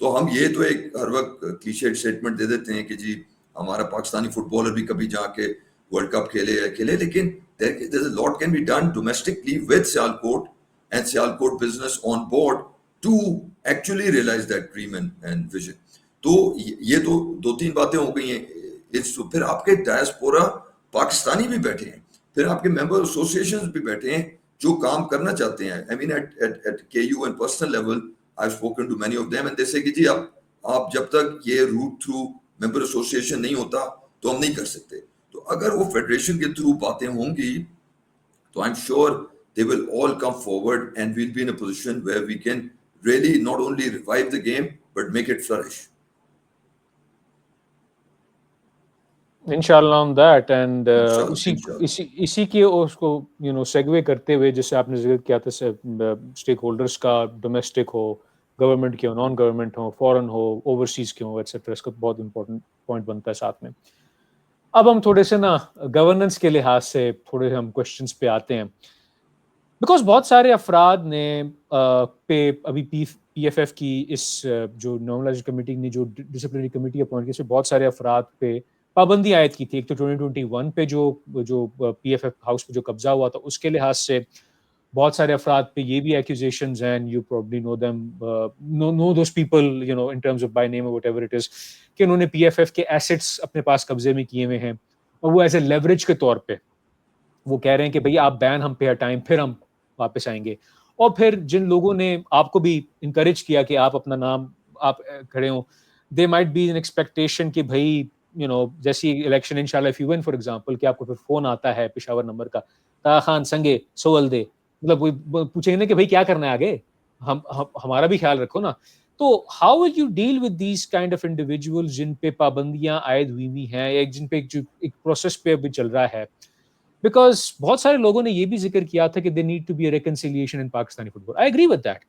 تو ہم یہ تو ایک ہر وقت cliché statement دے دیتے ہیں کہ جی ہمارا پاکستانی فٹ بالر بھی کبھی جا کے ورلڈ کپ کھیلے یا کھیلے, لیکن there's a lot can be done domestically with Sialkot and Sialkot business on board to actually realize that dream and vision. تو یہ تو دو تین باتیں ہو گئی ہیں. پھر آپ کے ڈائسپورا پاکستانی بھی بیٹھے ہیں, پھر آپ کے ممبر ایسوسیشنز بھی بیٹھے ہیں جو کام کرنا چاہتے ہیں. I mean at KU and personal level I've spoken to many of them and they say کہ جی آپ جب تک یہ روٹ تھرو ممبر ایسوسیشن نہیں ہوتا تو ہم نہیں کر سکتے. تو اگر وہ فیڈریشن کے تھرو باتیں ہوں گی تو I'm sure they will all come forward and we'll be in a position where we can really not only revive the game but make it flourish. انشاءاللہ on that and اسی کے اس کو سیگوے کرتے ہوئے جیسے آپ نے ذکر کیا تھا اسٹیک ہولڈرس کا, ڈومیسٹک ہو, گورنمنٹ کے ہو, نان گورنمنٹ ہو, فورن ہو, اوورسیز کے ہوں ایٹسیٹرا, اس کا بہت امپورٹنٹ پوائنٹ بنتا ہے ساتھ میں. اب ہم تھوڑے سے نا گورننس کے لحاظ سے تھوڑے ہم کوشچنس پہ آتے ہیں, بیکاز بہت سارے افراد نے پہ ابھی پی ایف ایف کی اس جو نارملائزیشن کمیٹی نے جو ڈسپلنری کمیٹی اپوائنٹ کی, اس میں بہت سارے افراد پہ پابندی عائد کی تھی. ایک تو 2021 پہ جو پی ایف ایف ہاؤس پہ جو قبضہ ہوا تھا اس کے لحاظ سے بہت سارے افراد پہ یہ بھی ایکوزیشنز ہیں, you probably know them, know those people in terms of by name whatever it is, کہ انہوں نے پی ایف ایف کے ایسٹس اپنے پاس قبضے میں کیے ہوئے ہیں اور وہ ایز اے لیوریج کے طور پہ وہ کہہ رہے ہیں کہ بھئی آپ بین ہم پہ ہٹائیں پھر ہم واپس آئیں گے. اور پھر جن لوگوں نے آپ کو بھی انکریج کیا کہ آپ اپنا نام آپ کھڑے ہوں, they might be in expectation کہ بھئی جیسی الیکشن انشاءاللہ if you win for example کہ آپ کو پھر فون آتا ہے پشاور نمبر کا, طاہر خان سنگے سول دے, مطلب وہ پوچھیں گے کہ بھئی کیا کرنا ہے آگے, ہمارا بھی خیال رکھو نا. تو how will you deal with these kind of individual جن پہ پابندیاں عائد ہوئی ہیں یا جن پہ ایک پروسیس پہ ابھی چل رہا ہے, بیکاز بہت سارے لوگوں نے یہ بھی ذکر کیا تھا کہ they need to be a reconciliation in Pakistani football. I agree with that,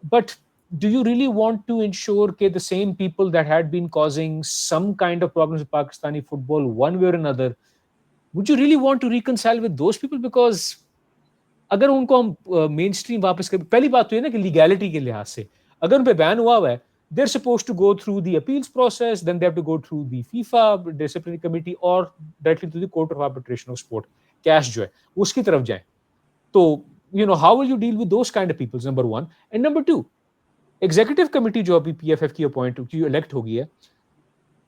but do you really want to ensure that the same people that had been causing some kind of problems with Pakistani football one way or another, would you really want to reconcile with those people? Because اگر ان کو ہم مین stream واپس کر, پہلی بات تو یہ نا کہ لیگیلٹی کے لحاظ سے اگر ان پہ بین ہوا ہے, they're supposed to go through the appeals process, then they have to go through the FIFA disciplinary committee or directly to the court of arbitration of sport. Cash جو ہے اس کی طرف جائیں. تو how will you deal with those kind of people, number one. And number two, executive committee جو ابھی پی F F کی appoint کی الیکٹ ہو گئی ہے,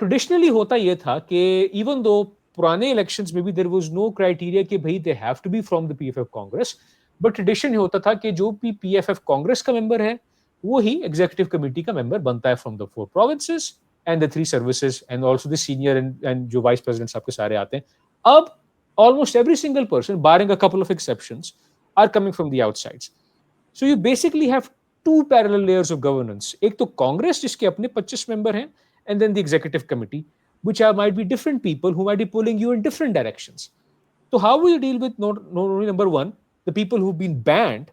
ٹریڈیشنلی ہوتا یہ تھا کہ ایون دو پرانے الیکشنز میں بھی دیر واز نو کرائیٹیریا کہ بھائی they have to be from the P F F congress, but tradition یہ ہوتا تھا کہ جو بھی پی ایف ایف کانگریس کا ممبر ہے وہی ایگزیکٹو کمیٹی کا ممبر بنتا ہے from the 4 provinces and the 3 services and also the senior and جو وائس پریزیڈنٹس آپ کے سارے آتے ہیں. اب almost every single person barring a couple of exceptions are coming from the outsides. So you basically have two parallel layers of governance. ایک تو کانگریس جس کے اپنے 25 ممبر ہیں, and then the executive committee which might be different people who might be pulling you in different directions. So how will you deal with not only number one the people who've been banned,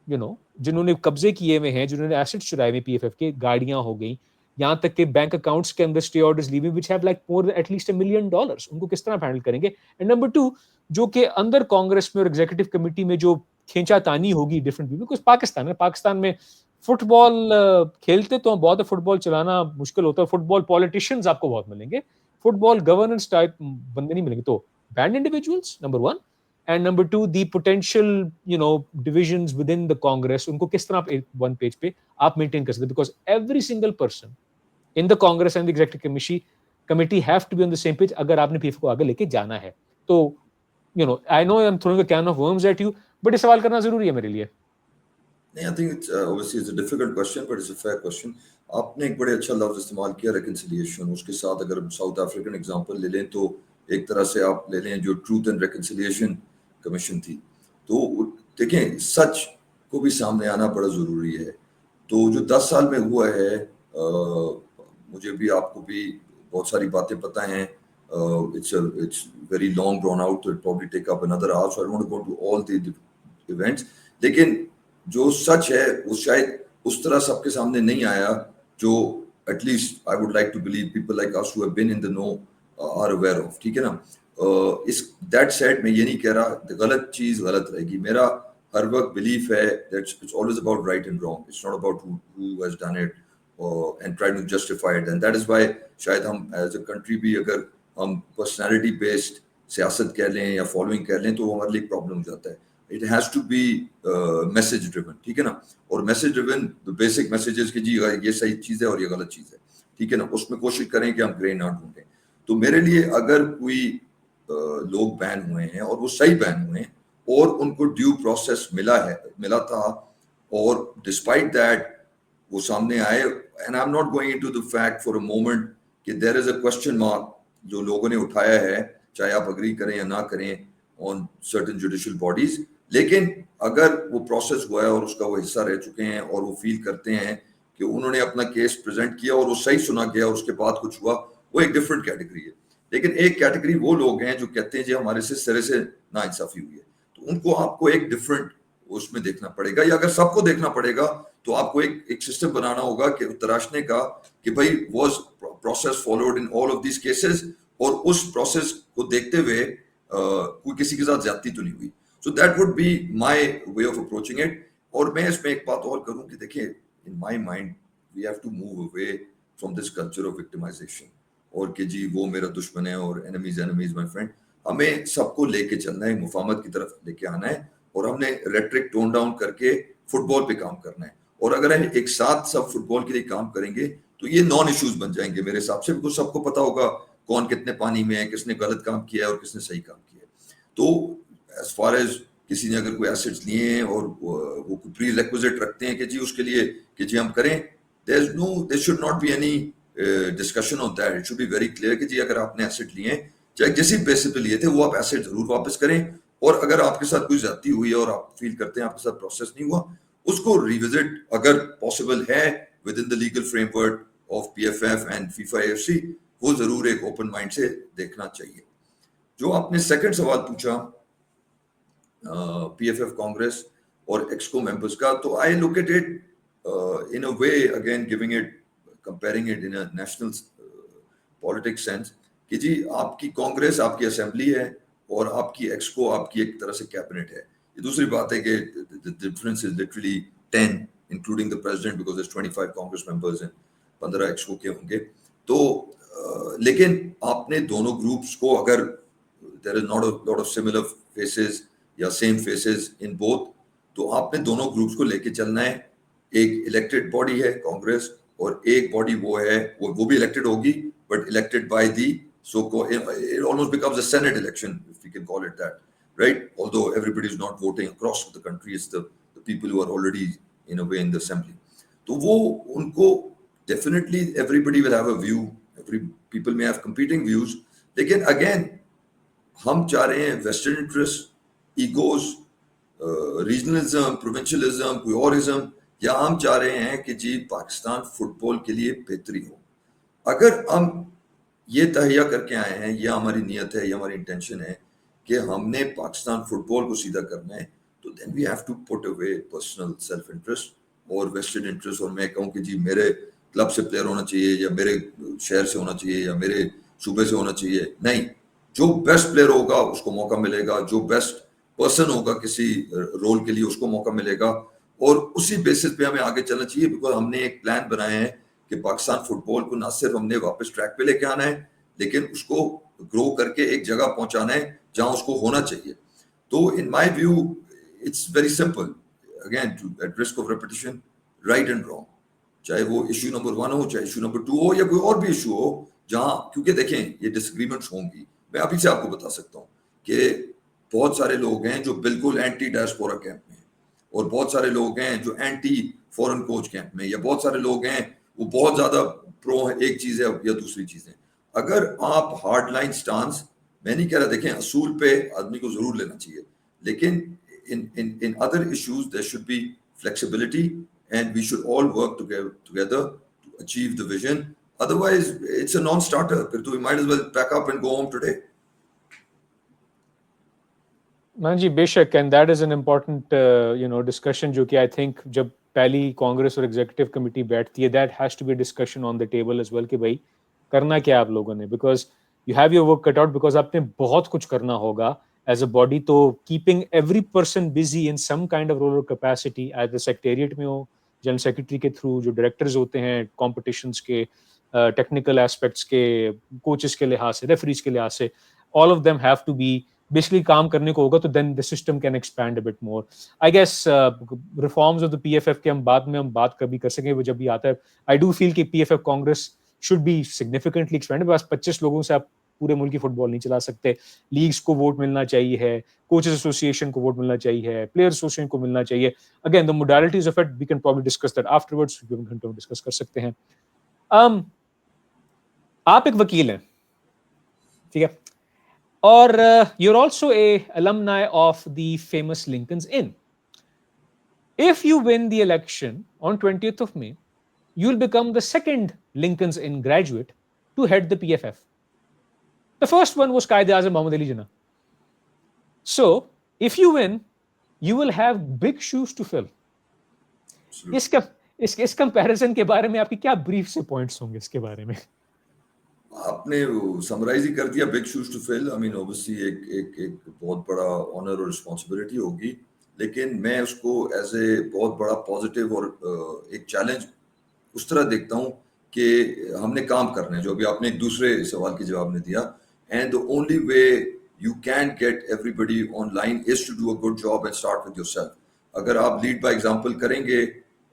جنہوں نے قبضے کیے ہوئے ہیں, جنہوں نے assets چرائے ہوئے پی F F کے, گاڑیاں ہو گئی, یہاں تک کہ بینک اکاؤنٹس کے اندر اسٹے آرڈرز لیویں which have like more than at least $1 million, ان کو کس طرح ہینڈل کریں گے. اینڈ نمبر ٹو, جو کہ اندر کانگریس میں اور ایگزیکٹو کمیٹی میں جو کھینچا تانی ہوگی ڈفرنٹ پیپل, بیکاز پاکستان میں فٹ بال کھیلتے تو بہت ہے, فٹ بال چلانا مشکل ہوتا ہے, فٹ بال پالیٹیشینز آپ کو بہت ملیں گے, فٹ بال گورننس ٹائپ بندے نہیں ملیں گے. تو banned individuals number one, and number two the potential divisions with in the Congress, ان کو کس طرح ون پیج پہ آپ مینٹین کر سکتے, because every single person in the Congress and the executive committee have to be on the same page اگر آپ نے PF کو آگے لے کے جانا ہے. تو I know I'm throwing a can of worms at you, but یہ سوال کرنا ضروری ہے میرے لیے. I think it's obviously it's a difficult question but it's a fair question. آپ نے ایک بڑے اچھا لفظ استعمال کیا ریکنسیلیشن, اس کے ساتھ اگر ساؤتھ افریقن ایگزامپل لے لیں تو ایک طرح سے آپ لے لیں جو ٹروتھ اینڈ ریکنسیلیشن کمیشن تھی, تو دیکھیں سچ کو بھی سامنے آنا بڑا ضروری ہے. تو جو 10 سال میں ہوا ہے, مجھے بھی آپ کو بھی بہت ساری باتیں پتہ ہیں, it's very long drawn out, so it'll probably take up another hour, so I don't want to go to all the events. لیکن جو سچ ہے وہ شاید اس طرح سب کے سامنے نہیں آیا جو at least I would like to believe people like us who have been in the know are aware of. ٹھیک ہے نا. اس that said میں یہ نہیں کہہ رہا غلط چیز غلط رہے گی. میرا ہر وقت بلیف ہے that it's always about right and wrong, it's not about who has done it and try to justify it. And that is why شاید ہم ایز اے کنٹری بھی اگر ہم پرسنالٹی بیسڈ سیاست کہہ لیں یا فالوئنگ کہہ لیں تو وہ ہمارے لیے ایک پرابلم ہو جاتا ہے. It has to be message driven, ٹھیک ہے نا, اور میسج ڈریون بیسک میسیجز کہ جی یہ صحیح چیز ہے اور یہ غلط چیز ہے, ٹھیک ہے نا, اس میں کوشش کریں کہ ہم گرے نہ ڈھونڈیں. تو میرے لیے اگر کوئی لوگ بین ہوئے ہیں اور وہ صحیح بین ہوئے ہیں اور ان کو ڈیو پروسیس ملا تھا, اور ڈسپائٹ دیٹ وہ سامنے آئے, and I am not going into the fact for a moment کہ دیر از اے کوسچن مارک جو لوگوں نے اٹھایا ہے, چاہے آپ اگری کریں یا نہ کریں آن سرٹن جوڈیشل باڈیز, لیکن اگر وہ پروسیس ہوا ہے اور اس کا وہ حصہ رہ چکے ہیں اور وہ فیل کرتے ہیں کہ انہوں نے اپنا کیس پریزنٹ کیا اور وہ صحیح سنا گیا اور اس کے بعد کچھ ہوا, وہ ایک ڈفرینٹ کیٹیگری ہے. لیکن ایک کیٹیگری وہ لوگ ہیں جو کہتے ہیں جی ہمارے سے سرے سے ناانصافی ہوئی ہے, تو ان کو آپ کو ایک ڈفرینٹ اس میں دیکھنا پڑے گا, یا اگر سب کو دیکھنا پڑے گا تو آپ کو ایک سسٹم بنانا ہوگا کہ تراشنے کا کہ بھائی was process followed in all of these cases, اور اس پروسیس کو دیکھتے ہوئے کوئی کسی کے ساتھ زیادتی تو نہیں ہوئی. So that would be my way of approaching it. اور میں اس میں ایک بات اور کروں کہ دیکھیں, in my mind we have to move away from this culture of victimisation, اور کہ جی وہ میرا دشمن ہے اور اینمیز مائی فرینڈ. ہمیں سب کو لے کے چلنا ہے, مفاہمت کی طرف لے کے آنا ہے, اور ہم نے ریٹرک ٹون ڈاؤن کر کے فٹ بال پہ کام کرنا ہے. اور اگر ہم ایک ساتھ سب فٹ بال کے لیے کام کریں گے تو یہ نان ایشوز بن جائیں گے میرے حساب سے, بالکل سب کو پتا ہوگا کون کتنے پانی میں ہے, کس نے غلط کام کیا ہے اور کس نے صحیح کام کیا ہے. تو ایز فار ایز کسی نے اگر کوئی ایسٹس لیے ہیں اور وہ کوئی پری ریکوزٹ رکھتے ہیں کہ جی اس کے لیے کہ جی ہم کریں, there should not be any discussion on that. It should be very clear کہ جی اگر آپ نے ایسٹ لیے ہیں, چاہے جس بیسس پہ لیے تھے, وہ آپ ایسٹ ضرور واپس کریں, اور اگر آپ کے ساتھ کوئی زیادتی ہوئی ہے اور آپ فیل کرتے ہیں آپ کے ساتھ پروسیس نہیں ہوا, اس کو ریوزٹ اگر پاسبل ہے with in the legal frame work of PFF and FIFA AFC, وہ ضرور ایک اوپن مائنڈ سے دیکھنا چاہیے. جو آپ نے سیکنڈ سوال پوچھا PFF کانگریس اور ایکسکو ممبرس کا, تو I look at it in a way, again giving it, comparing it in a national politics sense, کہ جی آپ کی کانگریس آپ کی اسمبلی ہے اور آپ کی ایکسکو آپ کی ایک طرح سے کیبنٹ ہے. یہ دوسری بات ہے کہ the difference is literally 10 including the president because there's 25 congress members and 15 ایکسکو کے ہوں گے. تو لیکن آپ نے دونوں گروپس کو, اگر there is not a lot of similar faces یا same faces in both, تو آپ نے دونوں گروپس کو لے کے چلنا ہے. ایک الیکٹڈ باڈی ہے کانگریس, اور ایک باڈی وہ ہے وہ بھی الیکٹڈ ہوگی but elected by the so it almost becomes a senate election, if we can call it that, right? Although everybody is not voting across the country, it's the people who are already in a way in the assembly. تو وہ ان کو definitely everybody will have a view, people may have competing views, لیکن again ہم چاہ رہے ہیں western interest, egos, regionalism, پروونشلزم, کوئی اور ازم, یا ہم چاہ رہے ہیں کہ جی پاکستان فٹ بال کے لیے بہتری ہو. اگر ہم یہ تہیہ کر کے آئے ہیں, یہ ہماری نیت ہے, یہ ہماری انٹینشن ہے کہ ہم نے پاکستان فٹ بال کو سیدھا کرنا ہے, تو then we have to put away personal self interest اور ویسٹرن انٹرسٹ, اور میں کہوں کہ جی میرے کلب سے پلیئر ہونا چاہیے, یا میرے شہر سے ہونا چاہیے, یا میرے صوبے سے ہونا چاہیے. نہیں, جو بیسٹ پلیئر ہوگا اس کو موقع ملے گا, جو بیسٹ پرسن ہوگا کسی رول کے لیے اس کو موقع ملے گا, اور اسی بیسس پہ ہمیں آگے چلنا چاہیے. بیکاز ہم نے ایک پلان بنایا ہے کہ پاکستان فٹ بال کو نہ صرف ہم نے واپس ٹریک پہ لے کے آنا ہے, لیکن اس کو گرو کر کے ایک جگہ پہنچانا ہے جہاں اس کو ہونا چاہیے. تو in my view it's very simple, again at risk of repetition, right and wrong, چاہے وہ ایشو نمبر 1 ہو, چاہے ایشو نمبر 2 ہو, یا کوئی اور بھی ایشو ہو جہاں, کیونکہ دیکھیں یہ ڈس ایگریمنٹس ہوں گی. میں ابھی سے آپ کو بتا سکتا ہوں کہ بہت سارے لوگ ہیں جو بالکل اینٹی ڈائسپورا کیمپ میں ہیں, اور بہت سارے لوگ ہیں جو اینٹی فورن کوچ کیمپ میں, یا بہت سارے لوگ ہیں وہ بہت زیادہ پرو ایک چیز ہے یا دوسری چیز ہے. اگر آپ ہارڈ لائن سٹانس, میں نہیں کہہ رہا, دیکھیں اصول پہ آدمی کو ضرور لینا چاہیے, لیکن in other issues there should be flexibility and we should all work together to achieve the vision. Otherwise it's a non-starter, pھر تو we might as well pack up and go home today. مان جی بے شک, and that is an important discussion جو کہ I think جب پہلی کانگریس اور executive committee بیٹھتی ہے, that has to be discussion on the table as well کہ بھائی کرنا کیا آپ لوگوں نے, because you have your work cut out, because آپ نے بہت کچھ کرنا ہوگا ایز اے باڈی. تو keeping every person busy in some kind of role اور کیپیسٹی, ایز اے سیکٹریٹ میں ہو جنرل سیکرٹری کے تھرو جو ڈائریکٹرز ہوتے ہیں کمپٹیشنز کے, ٹیکنیکل ایسپیکٹس کے, کوچز کے لحاظ سے, ریفریز کے لحاظ سے, all of them have to be basically کام کرنے کو ہوگا, تو دین the system can expand a bit more. I guess reforms of the PFF کے ہم بات کبھی کر سکیں, وہ جب بھی آتا ہے. I do feel کہ PFF Congress should be significantly expanded. بس 25 لوگوں سے آپ پورے ملک کی فٹ بال نہیں چلا سکتے. لیگز کو ووٹ ملنا چاہیے ہے, کوچز ایسوسیشن کو ووٹ ملنا چاہیے ہے, پلیئر ایسوسیشن کو ملنا چاہیے. Again the modalities of it we can probably discuss that afterwards, گھنٹوں ڈسکس کر سکتے ہیں. آپ ایک وکیل ہیں, ٹھیک ہے, اور you're also a alumni of the famous Lincoln's Inn. If you win the election on 20th of May, you'll become the second Lincoln's Inn graduate to head the PFF. The first one was Quaid-e-Azam Mohammad Ali Jinnah. So, if you win, you will have big shoes to fill. اس comparison کے بارے میں آپ کی کیا brief سے points ہوں گے اس کے بارے میں؟ آپ نے سمرائز ہی کر دیا, big shoes to fill. I mean obviously ایک بہت بڑا آنر اور رسپانسبلٹی ہوگی, لیکن میں اس کو ایز اے بہت بڑا پازیٹیو اور ایک چیلنج اس طرح دیکھتا ہوں کہ ہم نے کام کرنا ہے, جو ابھی آپ نے ایک دوسرے سوال کے جواب میں دیا. And the only way you can get everybody on line is to do a good job and start with yourself. اگر آپ لیڈ بائی ایگزامپل کریں گے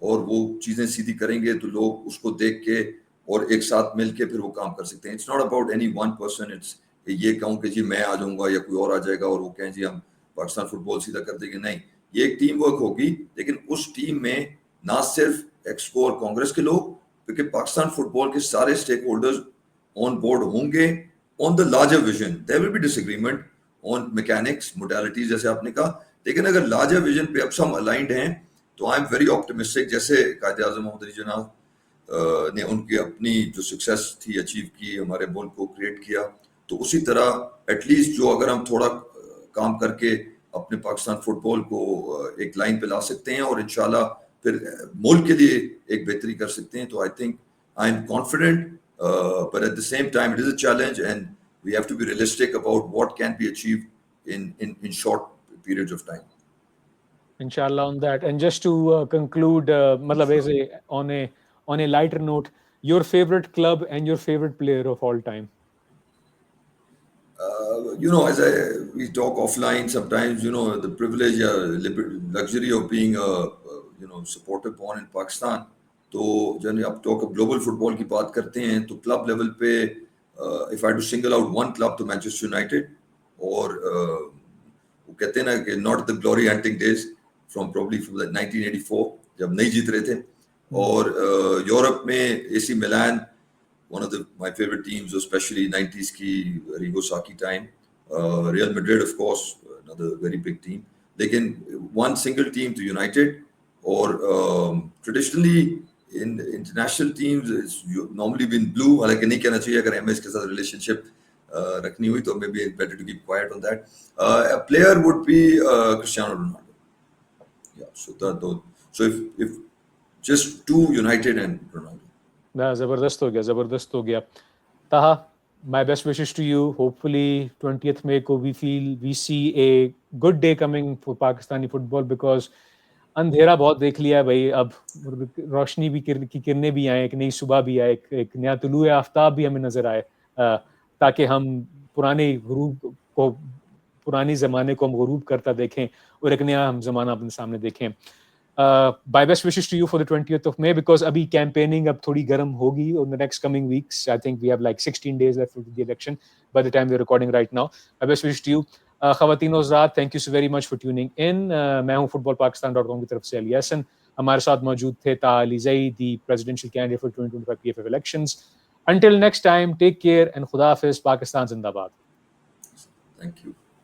اور وہ چیزیں سیدھی کریں گے تو لوگ اس کو دیکھ کے اور ایک ساتھ مل کے پھر وہ کام کر سکتے ہیں. It's not about any one person. It's یہ کہوں کہ جی میں آ جاؤں گا یا کوئی اور آ جائے گا اور وہ کہیں جی ہم پاکستان فٹ بال سیدھا کر دیں گے. نہیں, یہ ایک ٹیم ورک ہوگی, لیکن اس ٹیم میں نہ صرف ایکسکو اور کانگریس کے لوگ, کیونکہ پاکستان فٹ بال کے سارے اسٹیک ہولڈرز آن بورڈ ہوں گے on the larger vision. There will be disagreement on mechanics modalities جیسے آپ نے کہا, لیکن اگر لارجر ویژن پہ اب ہم الائنڈ ہیں تو آئی ایم ویری آپٹمسٹک. جیسے قائد اعظم محمد علی جناح نے ان کی اپنی جو سکسیس تھی اچیو کی, ہمارے ملک کو کریٹ کیا, تو اسی طرح ایٹ لیسٹ جو اگر ہم تھوڑا کام کر کے اپنے پاکستان فٹ بال کو ایک لائن پہ لا سکتے ہیں اور انشاءاللہ پھر ملک کے لیے ایک بہتری کر سکتے ہیں, تو I think I am confident, but at the same time it is a challenge and we have to be realistic about what can be achieved in short period of time. Inshallah on that. And just to conclude, matlab as on a lighter note, your favorite club and your favorite player of all time? As we talk offline sometimes, the privilege luxury of being a supporter born in Pakistan. تو جب آپ global fit بال کی بات کرتے ہیں تو club level پہ if I had to single out one club تو مینچسٹر یونائٹیڈ. اور وہ کہتے ہیں نا کہ not the glory hunting days from probably 1984 جب نہیں جیت رہے تھے. اور یورپ میں اے سی میلان, one of my favorite teams, especially 90s کی Arrigo Sacchi time. Real Madrid of course, another very big team. لیکن one single team to United. اور traditionally in international teams it's normally been blue. حالانکہ نہیں کہنا چاہیے, اگر M S کے ساتھ ریلیشن شپ رکھنی ہوئی تو maybe it's better to keep quiet on that. A player would be Cristiano Ronaldo. Yeah, so if just two, United and Ronaldo. زبردست ہو گیا. Taha, my best wishes to you. Hopefully 20th May ko we see a good day coming for Pakistani football, because اندھیرا بہت دیکھ لیا ہے بھائی, اب روشنی بھی کی کرنیں بھی آئیں, ایک نئی صبح بھی آئے, ایک نیا طلوع آفتاب بھی ہمیں نظر آئے, تاکہ ہم پرانی زمانے کو ہم غروب کرتا دیکھیں اور ایک نیا ہم زمانہ اپنے سامنے دیکھیں. My best wishes to you for the 20th of May, because ابھی کیمپیننگ اب تھوڑی گرم ہوگی on the next coming weeks. I think we have like 16 days left for the election by the time we are recording right now. My best wishes to you. خواتین و حضرات, thank you so very much for tuning in. میں ہوں footballpakistan.com کی طرف سے علی احسن. ہمارے ساتھ موجود تھے طاہا علی زئی, دی presidential candidate for 2025 PFF elections. Until next time, take care and خدا حافظ. پاکستان زندہ باد. Thank you.